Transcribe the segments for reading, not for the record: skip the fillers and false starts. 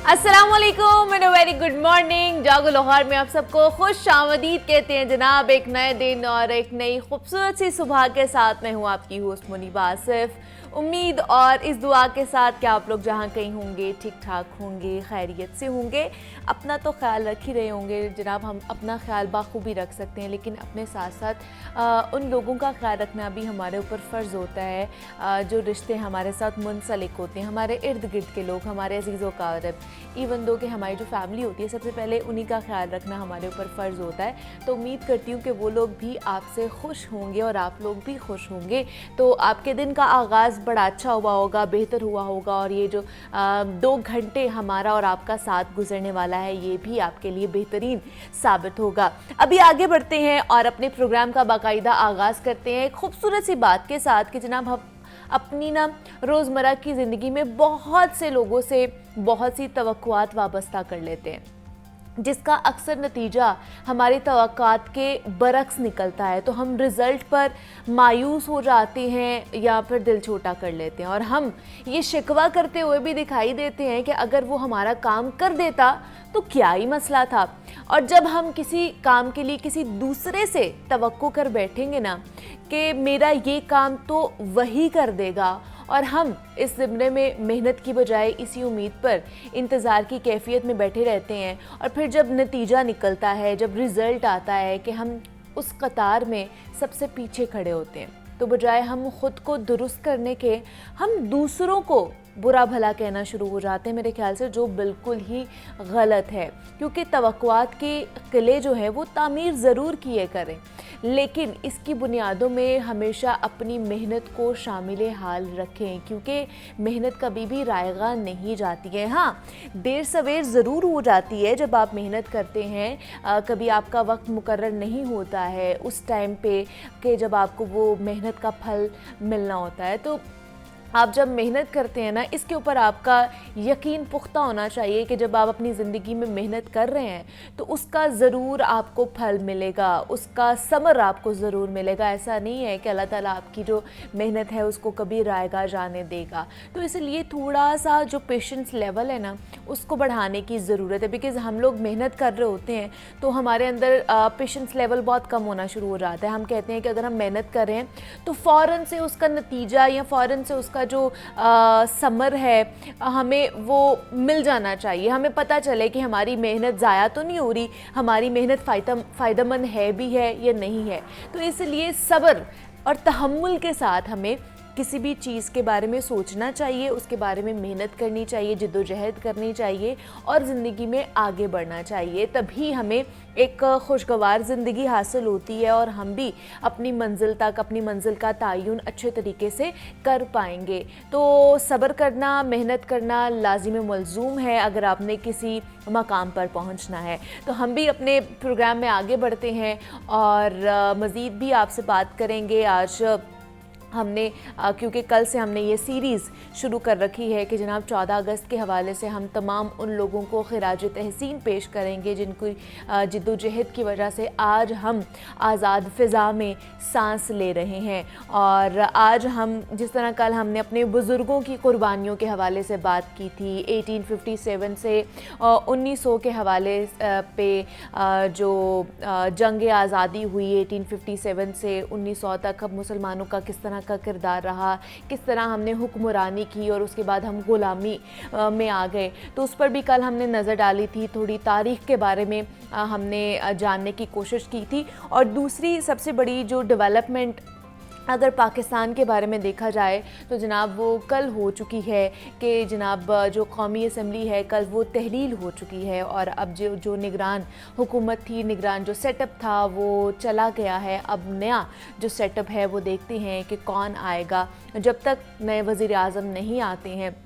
अस्सलामुअलैकुम and very good morning. जागो लाहौर में आप सबको खुश आमदीद कहते हैं जनाब। एक नए दिन और एक नई खूबसूरत सी सुबह के साथ मैं हूँ आपकी होस्ट मुनीबा आसिफ। उम्मीद और इस दुआ के साथ कि आप लोग जहाँ कहीं होंगे ठीक ठाक होंगे, खैरियत से होंगे। अपना तो ख्याल रख ही रहे होंगे जनाब। हम अपना ख्याल बाखूबी रख सकते हैं, लेकिन अपने साथ साथ उन लोगों का ख्याल रखना भी हमारे ऊपर फ़र्ज़ होता है जो रिश्ते हमारे साथ मुंसलिक होते हैं, हमारे इर्द गिर्द के लोग, हमारे अजीज़ों का इवन दो कि हमारी जो फैमिली होती है सबसे पहले उन्हीं का ख्याल रखना हमारे ऊपर फ़र्ज़ होता है। तो उम्मीद करती हूँ कि वो लोग भी आपसे खुश होंगे और आप लोग भी खुश होंगे। तो आपके दिन का आगाज़ बड़ा अच्छा हुआ होगा, बेहतर हुआ होगा, और ये जो 2 घंटे हमारा और आपका साथ गुजरने वाला है ये भी आपके लिए बेहतरीन साबित होगा। अभी आगे बढ़ते हैं और अपने प्रोग्राम का बाकायदा आगाज़ करते हैं एक खूबसूरत सी बात के साथ कि जनाब हम अपनी रोज़मर्रा की ज़िंदगी में बहुत से लोगों से बहुत सी तवक्कुआत वाबस्ता कर लेते हैं, जिसका अक्सर नतीजा हमारी तवक्कुआत के बरक्स निकलता है। तो हम रिज़ल्ट पर मायूस हो जाते हैं या फिर दिल छोटा कर लेते हैं, और हम ये शिकवा करते हुए भी दिखाई देते हैं कि अगर वो हमारा काम कर देता तो क्या ही मसला था। और जब हम किसी काम के लिए किसी दूसरे से तवक्को कर बैठेंगे ना कि मेरा ये काम तो वही कर देगा, और हम इस ज़िम्मे में मेहनत की बजाय इसी उम्मीद पर इंतज़ार की कैफियत में बैठे रहते हैं, और फिर जब नतीजा निकलता है, जब रिज़ल्ट आता है कि हम उस कतार में सबसे पीछे खड़े होते हैं, तो बजाय हम ख़ुद को दुरुस्त करने के हम दूसरों को बुरा भला कहना शुरू हो जाते हैं, मेरे ख्याल से, जो बिल्कुल ही गलत है। क्योंकि तवक्कुआत के किले जो हैं वो तामीर ज़रूर किए करें, लेकिन इसकी बुनियादों में हमेशा अपनी मेहनत को शामिल हाल रखें, क्योंकि मेहनत कभी भी रायगा नहीं जाती है। हाँ, देर सवेर ज़रूर हो जाती है जब आप मेहनत करते हैं। कभी आपका वक्त मुकर्रर नहीं होता है उस टाइम पे कि जब आपको वो मेहनत का फल मिलना होता है। तो आप जब मेहनत करते हैं ना, इसके ऊपर आपका यकीन पुख्ता होना चाहिए कि जब आप अपनी ज़िंदगी में मेहनत कर रहे हैं तो उसका ज़रूर आपको फल मिलेगा, उसका समर आपको ज़रूर मिलेगा। ऐसा नहीं है कि अल्लाह ताला आपकी जो मेहनत है उसको कभी रायगा जाने देगा। तो इसलिए थोड़ा सा जो पेशेंस लेवल है ना उसको बढ़ाने की ज़रूरत है, बिकॉज़ हम लोग मेहनत कर रहे होते हैं तो हमारे अंदर पेशेंस लेवल बहुत कम होना शुरू हो जाता है। हम कहते हैं कि अगर हम मेहनत कर रहे हैं तो फ़ौरन से उसका नतीजा या फ़ौरन से उसका जो समर है हमें वो मिल जाना चाहिए। हमें पता चले कि हमारी मेहनत ज़ाया तो नहीं हो रही, हमारी मेहनत फ़ायदेमंद है भी है या नहीं है। तो इसलिए सब्र और तहम्मुल के साथ हमें किसी भी चीज़ के बारे में सोचना चाहिए, उसके बारे में मेहनत करनी चाहिए, जिद्दोजहद करनी चाहिए और ज़िंदगी में आगे बढ़ना चाहिए। तभी हमें एक खुशगवार ज़िंदगी हासिल होती है और हम भी अपनी मंजिल तक, अपनी मंजिल का तयन अच्छे तरीके से कर पाएंगे। तो सब्र करना, मेहनत करना लाजिम मलजूम है अगर आपने किसी मकाम पर पहुंचना है। तो हम भी अपने प्रोग्राम में आगे बढ़ते हैं और मज़ीद भी आपसे बात करेंगे। आज हमने क्योंकि कल से हमने ये सीरीज़ शुरू कर रखी है कि जनाब 14 अगस्त के हवाले से हम तमाम उन लोगों को खिराज तहसीन पेश करेंगे जिनकी जिद्दोजहद की वजह से आज हम आज़ाद फ़िज़ा में सांस ले रहे हैं। और आज हम जिस तरह कल हमने अपने बुज़ुर्गों की कुर्बानियों के हवाले से बात की थी, 1857 से 1900 के हवाले पे जो जंग आज़ादी हुई 1857 से 1900 तक, अब मुसलमानों का किस तरह का किरदार रहा, किस तरह हमने हुक्मरानी की और उसके बाद हम गुलामी में आ गए, तो उस पर भी कल हमने नज़र डाली थी। थोड़ी तारीख़ के बारे में हमने जानने की कोशिश की थी। और दूसरी सबसे बड़ी जो डेवलपमेंट अगर पाकिस्तान के बारे में देखा जाए तो जनाब वो कल हो चुकी है कि जनाब जो कौमी असम्बली है कल वो तहलील हो चुकी है, और अब जो निगरान हुकूमत थी, निगरान जो सेटअप था वो चला गया है। अब नया जो सेटअप है वो देखते हैं कि कौन आएगा। जब तक नए वज़ीर आज़म नहीं आते हैं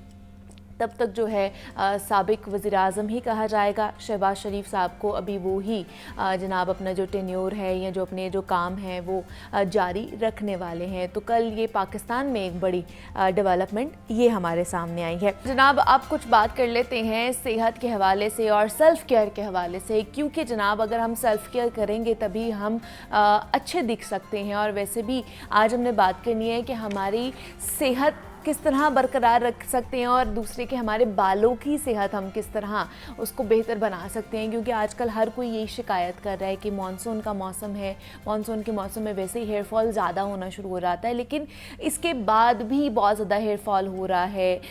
तब तक जो है साबिक वज़ीर आज़म ही कहा जाएगा। शहबाज शरीफ साहब को अभी वो ही जनाब अपना जो टेन्योर है या जो अपने जो काम है वो जारी रखने वाले हैं। तो कल ये पाकिस्तान में एक बड़ी डेवलपमेंट ये हमारे सामने आई है। जनाब आप कुछ बात कर लेते हैं सेहत के हवाले से और सेल्फ़ केयर के हवाले से, क्योंकि जनाब अगर हम सेल्फ़ केयर करेंगे तभी हम अच्छे दिख सकते हैं। और वैसे भी आज हमने बात करनी है कि हमारी सेहत किस तरह बरकरार रख सकते हैं और दूसरे के हमारे बालों की सेहत हम किस तरह उसको बेहतर बना सकते हैं, क्योंकि आजकल हर कोई यही शिकायत कर रहा है कि मानसून का मौसम है, मानसून के मौसम में वैसे ही हेयर फॉल ज़्यादा होना शुरू हो जाता है, लेकिन इसके बाद भी बहुत ज़्यादा हेयर फॉल हो रहा है,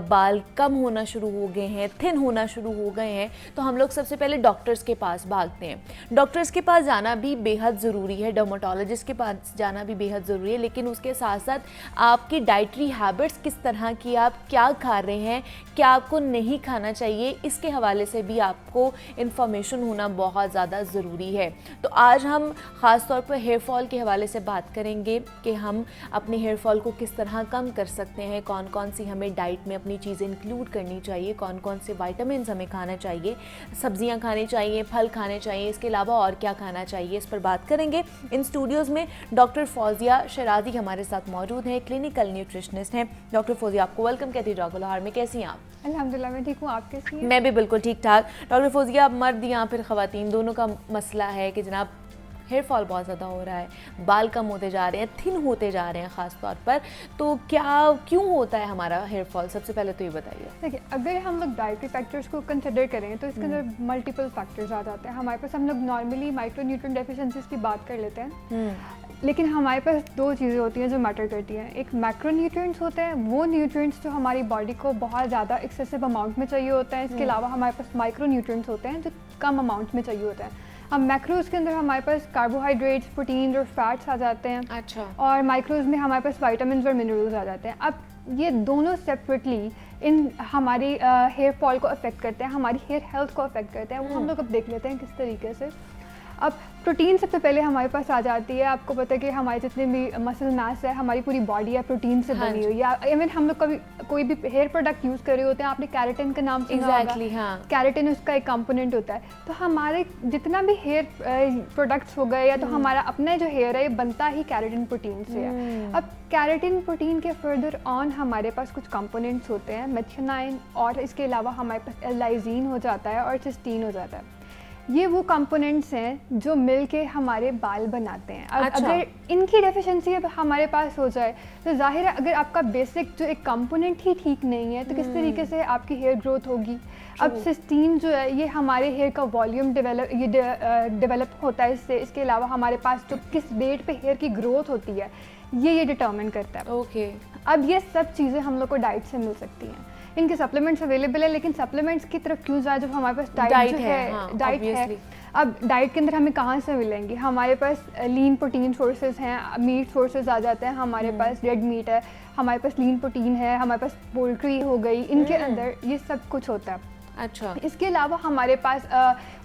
बाल कम होना शुरू हो गए हैं, थिन होना शुरू हो गए हैं। तो हम लोग सबसे पहले डॉक्टर्स के पास भागते हैं। डॉक्टर्स के पास जाना भी बेहद ज़रूरी है, डर्माटोलॉजिस्ट के पास जाना भी बेहद ज़रूरी है, लेकिन उसके साथ साथ आपकी डाइटरी हैबिट्स किस तरह की, आप क्या खा रहे हैं, क्या आपको नहीं खाना चाहिए, इसके हवाले से भी आपको इन्फॉर्मेशन होना बहुत ज़्यादा ज़रूरी है। तो आज हम ख़ास तौर पर हेयर फॉल के हवाले से बात करेंगे कि हम अपने हेयर फॉल को किस तरह कम कर सकते हैं, कौन कौन सी हमें डाइट में अपनी चीज़ें इंक्लूड करनी चाहिए, कौन कौन से विटामिन हमें खाना चाहिए, सब्जियां खानी चाहिए, फल खाने चाहिए, इसके अलावा और क्या खाना चाहिए, इस पर बात करेंगे। इन स्टूडियोज़ में डॉक्टर फौजिया शराजी हमारे साथ मौजूद हैं, क्लिनिकल न्यूट्रिशनिस्ट हैं। डॉक्टर फौजिया, आपको वेलकम कहती हूँ जागो लाहौर में। कैसी हैं आप? अल्हम्दुलिल्लाह मैं ठीक हूँ, आप कैसी हैं? मैं भी बिल्कुल ठीक ठाक। डॉक्टर फौजिया, अब मर्द या फिर ख़वातीन दोनों का मसला है कि जनाब हेयर फॉल बहुत ज़्यादा हो रहा है, बाल कम होते जा रहे हैं, थिन होते जा रहे हैं ख़ास तौर पर, तो क्यों होता है हमारा हेयर फॉल? सबसे पहले तो ये बताइए। देखिए, अगर हम लोग डाइटरी फैक्टर्स को कंसिडर करें तो इसके अंदर मल्टीपल फैक्टर्स आ जाते हैं हमारे पास। हम लोग नॉर्मली माइक्रोन्यूट्रिएंट डेफिशिएंसीज की बात कर लेते हैं, लेकिन हमारे पास दो चीज़ें होती हैं जो मैटर करती हैं। एक मैक्रोन्यूट्रिएंट्स होते हैं, वो न्यूट्रिएंट्स जो हमारी बॉडी को बहुत ज़्यादा एक्सेसिव अमाउंट में चाहिए होता है। इसके अलावा हमारे पास माइक्रोन्यूट्रिएंट्स होते हैं जो कम अमाउंट में चाहिए होते हैं। अब मैक्रोज के अंदर हमारे पास कार्बोहाइड्रेट्स, प्रोटीन और फैट्स आ जाते हैं। अच्छा। और माइक्रोज में हमारे पास विटामिन्स और मिनरल्स आ जाते हैं। अब ये दोनों सेपरेटली इन हमारी हेयर फॉल को अफेक्ट करते हैं, हमारी हेयर हेल्थ को अफेक्ट करते हैं। वो हम लोग अब देख लेते हैं किस तरीके से। अब प्रोटीन सबसे पहले हमारे पास आ जाती है। आपको पता है कि हमारे जितने भी मसल मास है, हमारी पूरी बॉडी है प्रोटीन से बनी हुई। या इवन हम लोग कभी कोई भी हेयर प्रोडक्ट यूज़ कर रहे होते हैं, आपने कैरेटिन का नाम सुना होगा। हाँ। कैरेटिन उसका एक कंपोनेंट होता है। तो हमारे जितना भी हेयर प्रोडक्ट्स हो गए या तो हमारा अपना जो हेयर है ये बनता ही कैरेटिन प्रोटीन से है। अब कैरेटिन प्रोटीन के फर्दर ऑन हमारे पास कुछ कंपोनेंट्स होते हैं, मेथियोनाइन, और इसके अलावा हमारे पास एल-लाइजीन हो जाता है और सिस्टीन हो जाता है। ये वो कंपोनेंट्स हैं जो मिलके हमारे बाल बनाते हैं। अच्छा। अगर इनकी डेफिशिएंसी अब हमारे पास हो जाए तो जाहिर है अगर आपका बेसिक जो एक कंपोनेंट ही ठीक नहीं है तो किस तरीके से आपकी हेयर ग्रोथ होगी। अब सिस्टीन जो है ये हमारे हेयर का वॉल्यूम डेवलप होता है इससे। इसके अलावा हमारे पास जो किस रेट पे हेयर की ग्रोथ होती है ये डिटर्मिन करता है। ओके। अब ये सब चीज़ें हम लोग को डाइट से मिल सकती हैं। इनके सप्लीमेंट्स अवेलेबल है, लेकिन सप्लीमेंट्स की तरफ क्यों जाए जब हमारे पास डाइट है। हाँ, डाइट है। अब डाइट के अंदर हमें कहाँ से मिलेंगी? हमारे पास लीन प्रोटीन सोर्सेज हैं, मीट सोर्सेज आ जाते हैं, हमारे पास रेड मीट है, हमारे पास लीन प्रोटीन है, हमारे पास पोल्ट्री हो गई, इनके अंदर ये सब कुछ होता है। अच्छा। इसके अलावा हमारे पास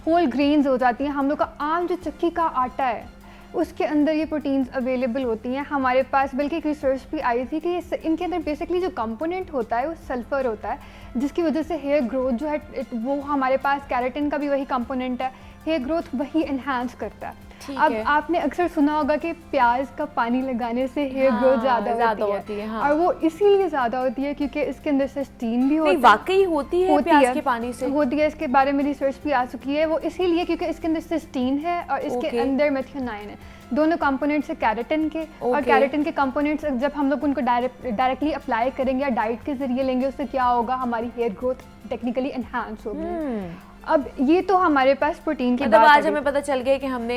होल ग्रेन्स हो जाती हैं। हम लोग का आम जो चक्की का आटा है उसके अंदर ये प्रोटीन्स अवेलेबल होती हैं हमारे पास। बल्कि एक रिसर्च भी आई थी कि इनके अंदर बेसिकली जो कंपोनेंट होता है वो सल्फ़र होता है, जिसकी वजह से हेयर ग्रोथ जो है वो हमारे पास कैरेटिन का भी वही कंपोनेंट है, हेयर ग्रोथ वही एनहांस करता है। अब आपने अक्सर सुना होगा कि प्याज का पानी लगाने से हेयर ग्रोथ ज़्यादा होती है। हाँ। और वो इसीलिए ज़्यादा होती है क्योंकि इसके अंदर सिस्टीन भी होती है। वाकई होती है प्याज के पानी से? होती है, इसके बारे में रिसर्च भी आ चुकी है। वो इसीलिए क्योंकि इसके अंदर सिस्टीन है और इसके अंदर मेथियोनाइन है। दोनों कंपोनेंट्स है कैरेटिन के। और कैरेटिन के कंपोनेंट्स जब हम लोग उनको डायरेक्टली अप्लाई करेंगे या डाइट के जरिए लेंगे उससे क्या होगा, हमारी हेयर ग्रोथ टेक्निकली एनहांस होगी। अब ये तो हमारे पास प्रोटीन की मतलब आज हमें पता चल गया कि हमने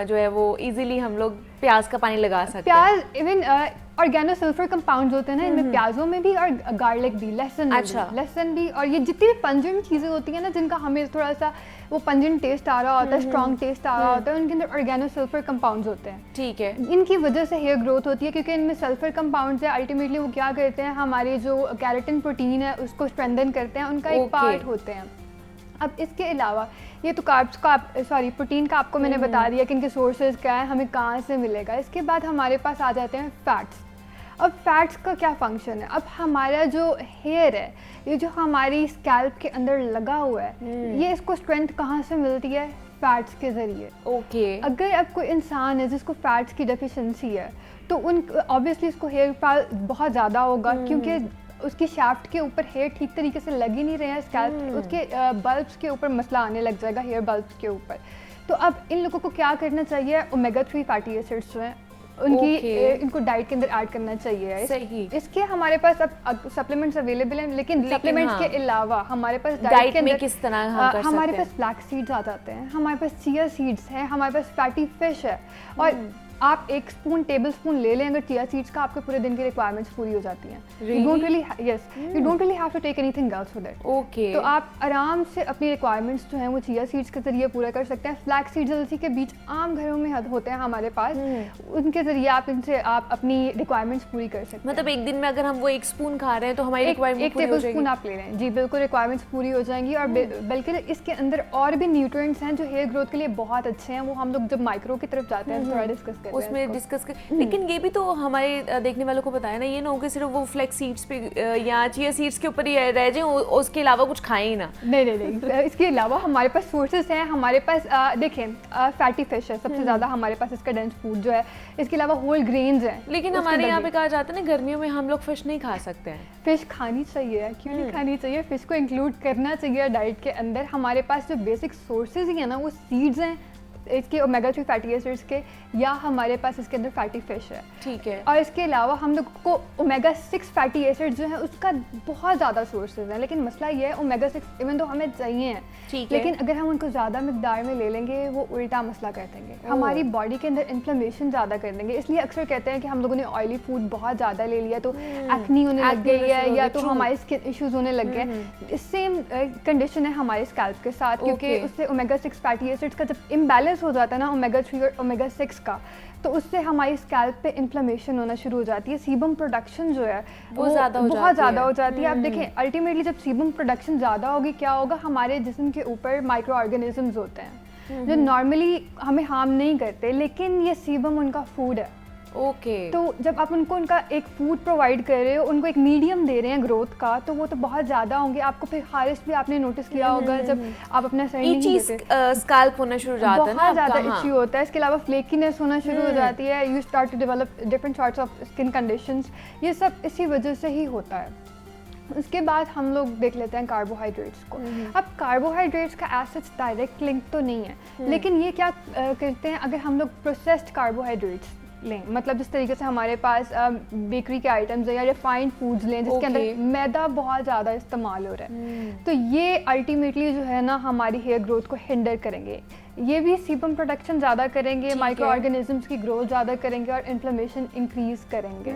जो है वो इजीली हम लोग प्याज का पानी लगा सकते हैं। प्याज इवन ऑर्गेनोसल्फर कंपाउंड्स होते हैं ना इनमें, प्याजों में भी और गार्लिक भी, लहसुन भी, और ये जितनी भी पंजेंट चीज़ें होती हैं ना जिनका हमें थोड़ा सा वो पंजेंट टेस्ट आ रहा होता है, स्ट्रॉन्ग टेस्ट आ रहा होता है, उनके अंदर ऑर्गेनोसल्फर कंपाउंड्स होते हैं। ठीक है। इनकी वजह से हेयर ग्रोथ होती है क्योंकि इनमें सल्फर कंपाउंड्स है। अल्टीमेटली वो क्या करते हैं, हमारी जो कैरेटिन प्रोटीन है उसको स्ट्रेंथन करते हैं, उनका एक पार्ट होते हैं। अब इसके अलावा ये तो प्रोटीन का आपको मैंने बता दिया कि इनके सोर्सेज क्या है, हमें कहाँ से मिलेगा। इसके बाद हमारे पास आ जाते हैं फैट्स। अब फैट्स का क्या फंक्शन है? अब हमारा जो हेयर है ये जो हमारी स्कैल्प के अंदर लगा हुआ है ये इसको स्ट्रेंथ कहाँ से मिलती है? फैट्स के ज़रिए। ओके। अगर अब कोई इंसान है जिसको फैट्स की डेफिशिएंसी है तो ऑब्वियसली उसको हेयर फॉल बहुत ज़्यादा होगा क्योंकि उसकी शाफ्ट के ऊपर हेयर ठीक तरीके से लग ही नहीं रहे हैं, स्कैल्प उसके बल्ब्स के ऊपर मसला आने लग जाएगा, हेयर बल्ब्स के ऊपर। तो अब इन लोगों को क्या करना चाहिए? ओमेगा 3 फैटी एसिड्स जो हैं उनकी Okay. इनको डाइट के अंदर ऐड करना चाहिए। सही। इसके हमारे पास अब सप्लीमेंट्स अवेलेबल हैं, लेकिन सप्लीमेंट्स हाँ। के अलावा हमारे पास डाइट के में अंदर किस तरह हम कर हमारे सकते पास फ्लैक्स सीड्स आ जाते हैं, हमारे पास चिया सीड्स हैं, हमारे पास फैटी फिश है, और आप 1 स्पून टेबल स्पून ले लें अगर चिया सीड्स का, आपके पूरे दिन की रिक्वायरमेंट्स पूरी हो जाती हैं। Really? You don't really have to take anything else for that. Okay. तो आप आराम से अपनी रिक्वायरमेंट्स जो हैं वो चिया सीड्स के जरिए पूरा कर सकते हैं। फ्लैक्स सीड्स जैसे के बीच आम घरों में होते हैं हमारे पास, उनके जरिए आप अपनी रिक्वायरमेंट्स पूरी कर सकते हैं। मतलब एक दिन में अगर हम वो 1 स्पून खा रहे हैं तो हमारी एक रिक्वायरमेंट पूरी हो टेबल जाएगी। स्पून आप ले लें, जी बिल्कुल रिक्वायरमेंट्स पूरी हो जाएंगी। और बल्कि इसके अंदर और भी न्यूट्रिएंट्स हैं जो हेयर ग्रोथ के लिए बहुत अच्छे हैं, वो हम लोग जब माइक्रो की तरफ जाते हैं थोड़ा डिस्कस करते हैं उसमें डिस्कस कर, लेकिन ये भी तो हमारे देखने वालों को बताया ना, ये ना हो कि सिर्फ वो फ्लैक्स सीड्स पे या चिया सीड्स के ऊपर ही रह जाए, उसके अलावा कुछ खाएं ही ना। नहीं इसके अलावा हमारे पास सोर्सेज हैं। हमारे पास देखें फैटी फिश है सबसे ज़्यादा हमारे पास, इसका डेंस फूड जो है। इसके अलावा होल ग्रेन्स हैं। लेकिन हमारे यहाँ पे कहा जाता है ना, गर्मियों में हम लोग फिश नहीं खा सकते हैं। फिश खानी चाहिए, क्यों नहीं खानी चाहिए, फिश को इंक्लूड करना चाहिए डाइट के अंदर। हमारे पास जो बेसिक सोर्सेज ही है ना वो सीड्स हैं इसके ओमेगा 3 फैटी एसिड्स के, या हमारे पास इसके अंदर फैटी फिश है। ठीक है। और इसके अलावा हम लोग को ओमेगा 6 फैटी एसिड्स जो है उसका बहुत ज़्यादा सोर्सेज हैं, लेकिन मसला ये है ओमेगा 6 इवन तो हमें चाहिए हैं, लेकिन अगर हम उनको ज़्यादा मिकदार में ले लेंगे वो उल्टा मसला कर देंगे, हमारी बॉडी के अंदर इन्फ्लेमेशन ज़्यादा कर देंगे। इसलिए अक्सर कहते हैं कि हम लोगों ने ऑयली फूड बहुत ज़्यादा ले लिया तो एक्नी होने लग गई है, या तो हमारे स्किन इश्यूज होने लग गए। सेम कंडीशन है हमारे स्कैल्प के साथ, क्योंकि उससे ओमेगा 6 फैटी एसिड्स का जब इम्बैलेंस हो जाता है ना ओमेगा 3 और ओमेगा 6 का, तो उससे हमारी स्कैल्प पे इन्फ्लेमेशन होना शुरू हो जाती है। सीबम प्रोडक्शन जो है वो बहुत ज़्यादा हो जाती है। आप देखें अल्टीमेटली जब सीबम प्रोडक्शन ज़्यादा होगी क्या होगा, हमारे जिस्म के ऊपर माइक्रो ऑर्गेनिजम्स होते हैं जो नॉर्मली हमें हार्म नहीं करते, लेकिन ये सीबम उनका फूड है। तो जब आप उनको उनका एक फूड प्रोवाइड कर रहे हो, उनको एक मीडियम दे रहे हैं ग्रोथ का, तो वो तो बहुत ज़्यादा होंगे। आपको फिर खारिश भी आपने नोटिस किया होगा जब आप अपना सर नहीं देते, स्कैल्प होना शुरू हो जाता है ना, बहुत ज़्यादा इश्यू होता है। इसके अलावा फ्लेकीनेस होना शुरू हो जाती है, you start to develop different sorts of skin conditions. ये सब इसी वजह से ही होता है। उसके बाद हम लोग देख लेते हैं कार्बोहाइड्रेट्स को। अब कार्बोहाइड्रेट्स का एज डायरेक्ट लिंक तो नहीं है, लेकिन ये क्या करते हैं, अगर हम लोग प्रोसेस्ड कार्बोहाइड्रेट्स लें, मतलब जिस तरीके से हमारे पास बेकरी के आइटम्स हैं या रिफाइंड फूड्स लें जिसके अंदर मैदा बहुत ज़्यादा इस्तेमाल हो रहा है, तो ये अल्टीमेटली जो है ना हमारी हेयर ग्रोथ को हिंडर करेंगे। ये भी सीबम प्रोडक्शन ज़्यादा करेंगे, माइक्रो ऑर्गेनिजम्स की ग्रोथ ज़्यादा करेंगे और इन्फ्लेमेशन इंक्रीज़ करेंगे।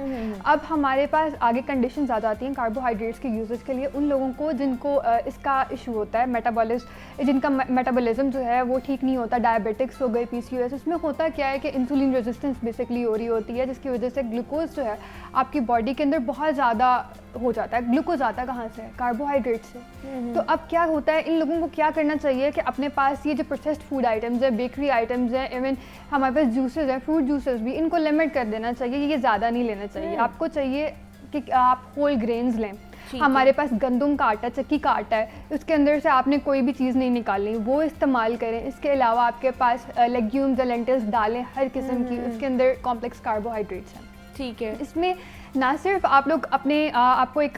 अब हमारे पास आगे कंडीशंस आ जाती हैं कार्बोहाइड्रेट्स के यूजेस के लिए उन लोगों को जिनको इसका इशू होता है, जिनका मेटाबॉलिज्म जो है वो ठीक नहीं होता, डायबिटिक्स हो गए, PCOS। उसमें होता क्या है कि इंसुलिन रेजिस्टेंस बेसिकली हो रही होती है, जिसकी वजह से ग्लूकोज जो है आपकी बॉडी के अंदर बहुत ज़्यादा हो जाता है। ग्लूकोज आता है कहाँ से? कार्बोहाइड्रेट से। तो अब क्या होता है, इन लोगों को क्या करना चाहिए कि अपने पास ये जो प्रोसेस्ड फूड आइटम्स है, बेकरी आइटम्स हैं, इवन हमारे पास जूसेस हैं, फ्रूट जूसेस भी, इनको लिमिट कर देना चाहिए। ये ज़्यादा नहीं लेना चाहिए। आपको चाहिए कि आप होल ग्रेन्स लें। हमारे पास गंदम का आटा, चक्की का आटा है, उसके अंदर से आपने कोई भी चीज़ नहीं निकालनी, वो इस्तेमाल करें। इसके अलावा आपके पास लेग्यूम्स, लेंटिल्स, दालें हर किस्म की, उसके अंदर कॉम्प्लेक्स कार्बोहाइड्रेट्स हैं। ठीक है। इसमें ना सिर्फ आप लोग अपने आपको एक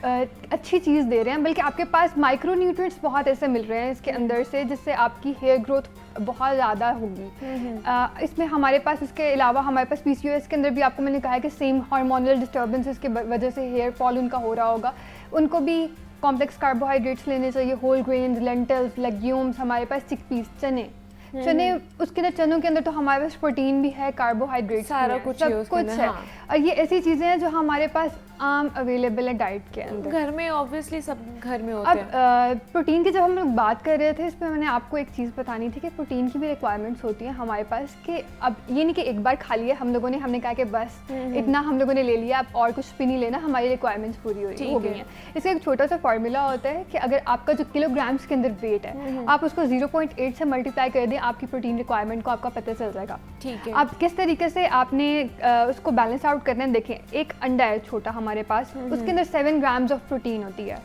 अच्छी चीज़ दे रहे हैं, बल्कि आपके पास माइक्रो न्यूट्रिएंट्स बहुत ऐसे मिल रहे हैं इसके अंदर से, जिससे आपकी हेयर ग्रोथ बहुत ज़्यादा होगी। इसमें हमारे पास इसके अलावा हमारे पास PCOS के अंदर भी आपको मैंने कहा है कि सेम हार्मोनल डिस्टर्बेंसेस की वजह से हेयर फॉल उनका हो रहा होगा, उनको भी कॉम्प्लेक्स कार्बोहाइड्रेट्स लेने चाहिए। होल ग्रेन्स, लेंटिल्स, लेग्यूम्स, हमारे पास चिकपीस, चने, उसके अंदर चनों के अंदर तो हमारे पास प्रोटीन भी है, कार्बोहाइड्रेट्स सारा कुछ है, सब कुछ है। और ये ऐसी चीज़ें हैं जो हमारे पास आम अवेलेबल है डाइट के अंदर। घर में ऑब्वियसली सब घर में होते हैं। अब प्रोटीन की जब हम लोग बात कर रहे थे, इसमें मैंने आपको एक चीज़ बतानी थी कि प्रोटीन की भी रिक्वायरमेंट्स होती हैं हमारे पास, कि अब ये नहीं कि एक बार खा लिया हमने कहा कि बस इतना हम लोगों ने ले लिया, अब और कुछ भी नहीं लेना, हमारी रिक्वायरमेंट्स पूरी हो गई हैं। इसका एक छोटा सा फार्मूला होता है कि अगर आपका जो किलोग्राम्स के अंदर वेट है, आप उसको 0.8 से मल्टीप्लाई कर दें, आपकी प्रोटीन रिक्वायरमेंट को आपका पता चल जाएगा। ठीक है। अब किस तरीके से आपने उसको बैलेंस आउट करना है, देखें एक अंडा है छोटा हमारे पास, उसके अंदर 7 ग्राम्स ऑफ प्रोटीन होती है।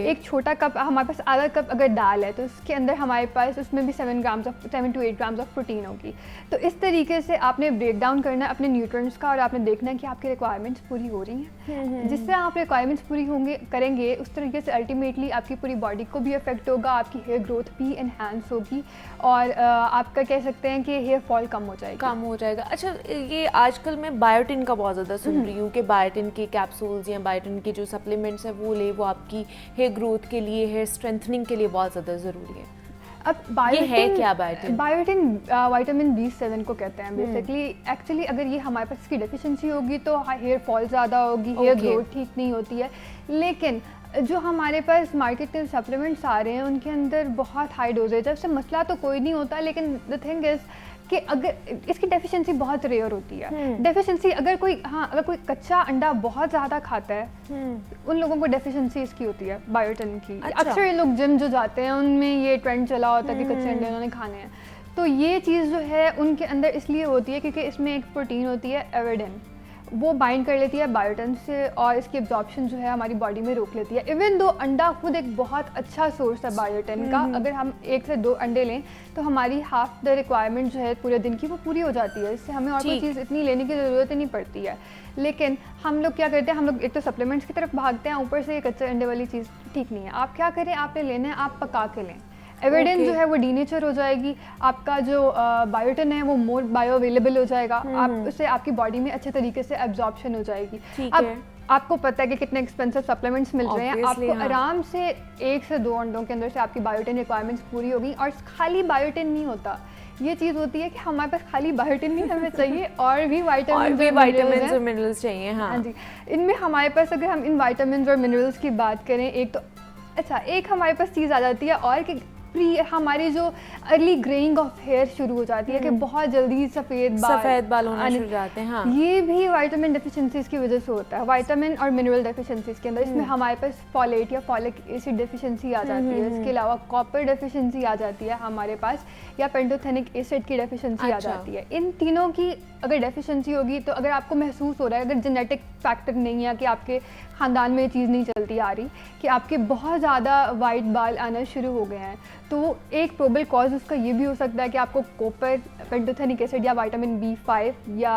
एक छोटा कप, हमारे पास आधा कप अगर दाल है तो उसके अंदर हमारे पास उसमें भी 7 to 8 ग्राम्स ऑफ प्रोटीन होगी। तो इस तरीके से आपने ब्रेक डाउन करना है अपने न्यूट्रिएंट्स का, और आपने देखना है कि आपकी रिक्वायरमेंट्स पूरी हो रही हैं। जिससे आप रिक्वायरमेंट्स पूरी करेंगे, उस तरीके से अल्टीमेटली आपकी पूरी बॉडी को भी इफेक्ट होगा, आपकी हेयर ग्रोथ भी इन्हांस होगी, और आपका कह सकते हैं कि हेयर फॉल कम हो जाएगी। काम हो जाएगा। अच्छा, ये आजकल मैं बायोटिन का बहुत ज़्यादा सुन रही हूँ कि बायोटिन के कैप्सूल्स या बायोटिन के जो सप्लीमेंट्स हैं वो ले, वो आपकी हेयर ग्रोथ के लिए, हेयर स्ट्रेंथनिंग के लिए बहुत ज़्यादा ज़रूरी है। अब ये है क्या बायोटिन? बायोटिन विटामिन B7 को कहते हैं बेसिकली। एक्चुअली अगर ये हमारे पास इसकी डेफिशिएंसी होगी तो हेयर फॉल ज़्यादा होगी, हेयर ग्रोथ ठीक नहीं होती है। लेकिन जो हमारे पास मार्केट में सप्लीमेंट्स आ रहे हैं उनके अंदर बहुत हाई डोजेज है, उससे मसला तो कोई नहीं होता, लेकिन द थिंग इज़ कि अगर इसकी डेफिशिएंसी बहुत रेयर होती है। डेफिशिएंसी अगर कोई कच्चा अंडा बहुत ज़्यादा खाता है, उन लोगों को डेफिशिएंसी इसकी होती है बायोटिन की। अच्छा। अक्सर ये लोग जिम जो जाते हैं उनमें ये ट्रेंड चला होता है कि कच्चे अंडे उन्होंने खाने हैं, तो ये चीज़ जो है उनके अंदर इसलिए होती है क्योंकि इसमें एक प्रोटीन होती है एविडिन, वो बाइंड कर लेती है बायोटिन से और इसकी एब्जॉर्प्शन जो है हमारी बॉडी में रोक लेती है। इवन दो अंडा खुद एक बहुत अच्छा सोर्स है बायोटिन का, अगर हम 1 से 2 अंडे लें तो हमारी हाफ द रिक्वायरमेंट जो है पूरे दिन की वो पूरी हो जाती है, इससे हमें और कोई चीज़ इतनी लेने की ज़रूरत ही नहीं पड़ती है। लेकिन हम लोग क्या करते हैं, हम लोग एक तो सप्लीमेंट्स की तरफ भागते हैं, ऊपर से ये कच्चे अंडे वाली चीज़ ठीक नहीं है। आप क्या करें, आपने लेना है आप पका के लें, एविडेंस जो है वो डीनेचर हो जाएगी, आपका जो बायोटिन है वो मोर बायो अवेलेबल हो जाएगा, आप उससे आपकी बॉडी में अच्छे तरीके से एब्जॉर्प्शन हो जाएगी। अब आपको पता है कि कितने एक्सपेंसिव सप्लीमेंट्स मिल रहे हैं, आपको आराम से 1 से 2 अंडों के अंदर से आपकी बायोटिन रिक्वायरमेंट्स पूरी होगी। और खाली बायोटिन नहीं होता, ये चीज़ होती है कि हमारे पास खाली बायोटिन नहीं हमें चाहिए और भी वाइटामिन और मिनरल्स चाहिए। हाँ जी, इनमें हमारे पास अगर हम इन वाइटामिन और मिनरल्स की बात करें, एक हमारे पास चीज़ आ जाती है और कि हमारी जो अर्ली ग्रेइंग ऑफ हेयर शुरू हो जाती है कि बहुत जल्दी सफ़ेद बाल होना शुरू हो जाते हैं। हाँ। ये भी विटामिन डेफिशिएंसीज की वजह से होता है, विटामिन और मिनरल डेफिशिएंसीज के अंदर। इसमें हमारे पास फॉलेट या फॉलिक एसिड डेफिशिएंसी आ जाती है, इसके अलावा कॉपर डेफिशिएंसी आ जाती है हमारे पास, या पेंटोथेनिक एसिड की डेफिशिएंसी आ जाती है। इन तीनों की अगर डेफिशिएंसी होगी तो अगर आपको महसूस हो रहा है, अगर जेनेटिक फैक्टर नहीं है कि आपके ख़ानदान में ये चीज़ नहीं चलती आ रही कि आपके बहुत ज़्यादा वाइट बाल आना शुरू हो गए हैं, तो एक प्रोबेबल कॉज उसका ये भी हो सकता है कि आपको कॉपर, पेंटोथेनिक एसिड या विटामिन B5 या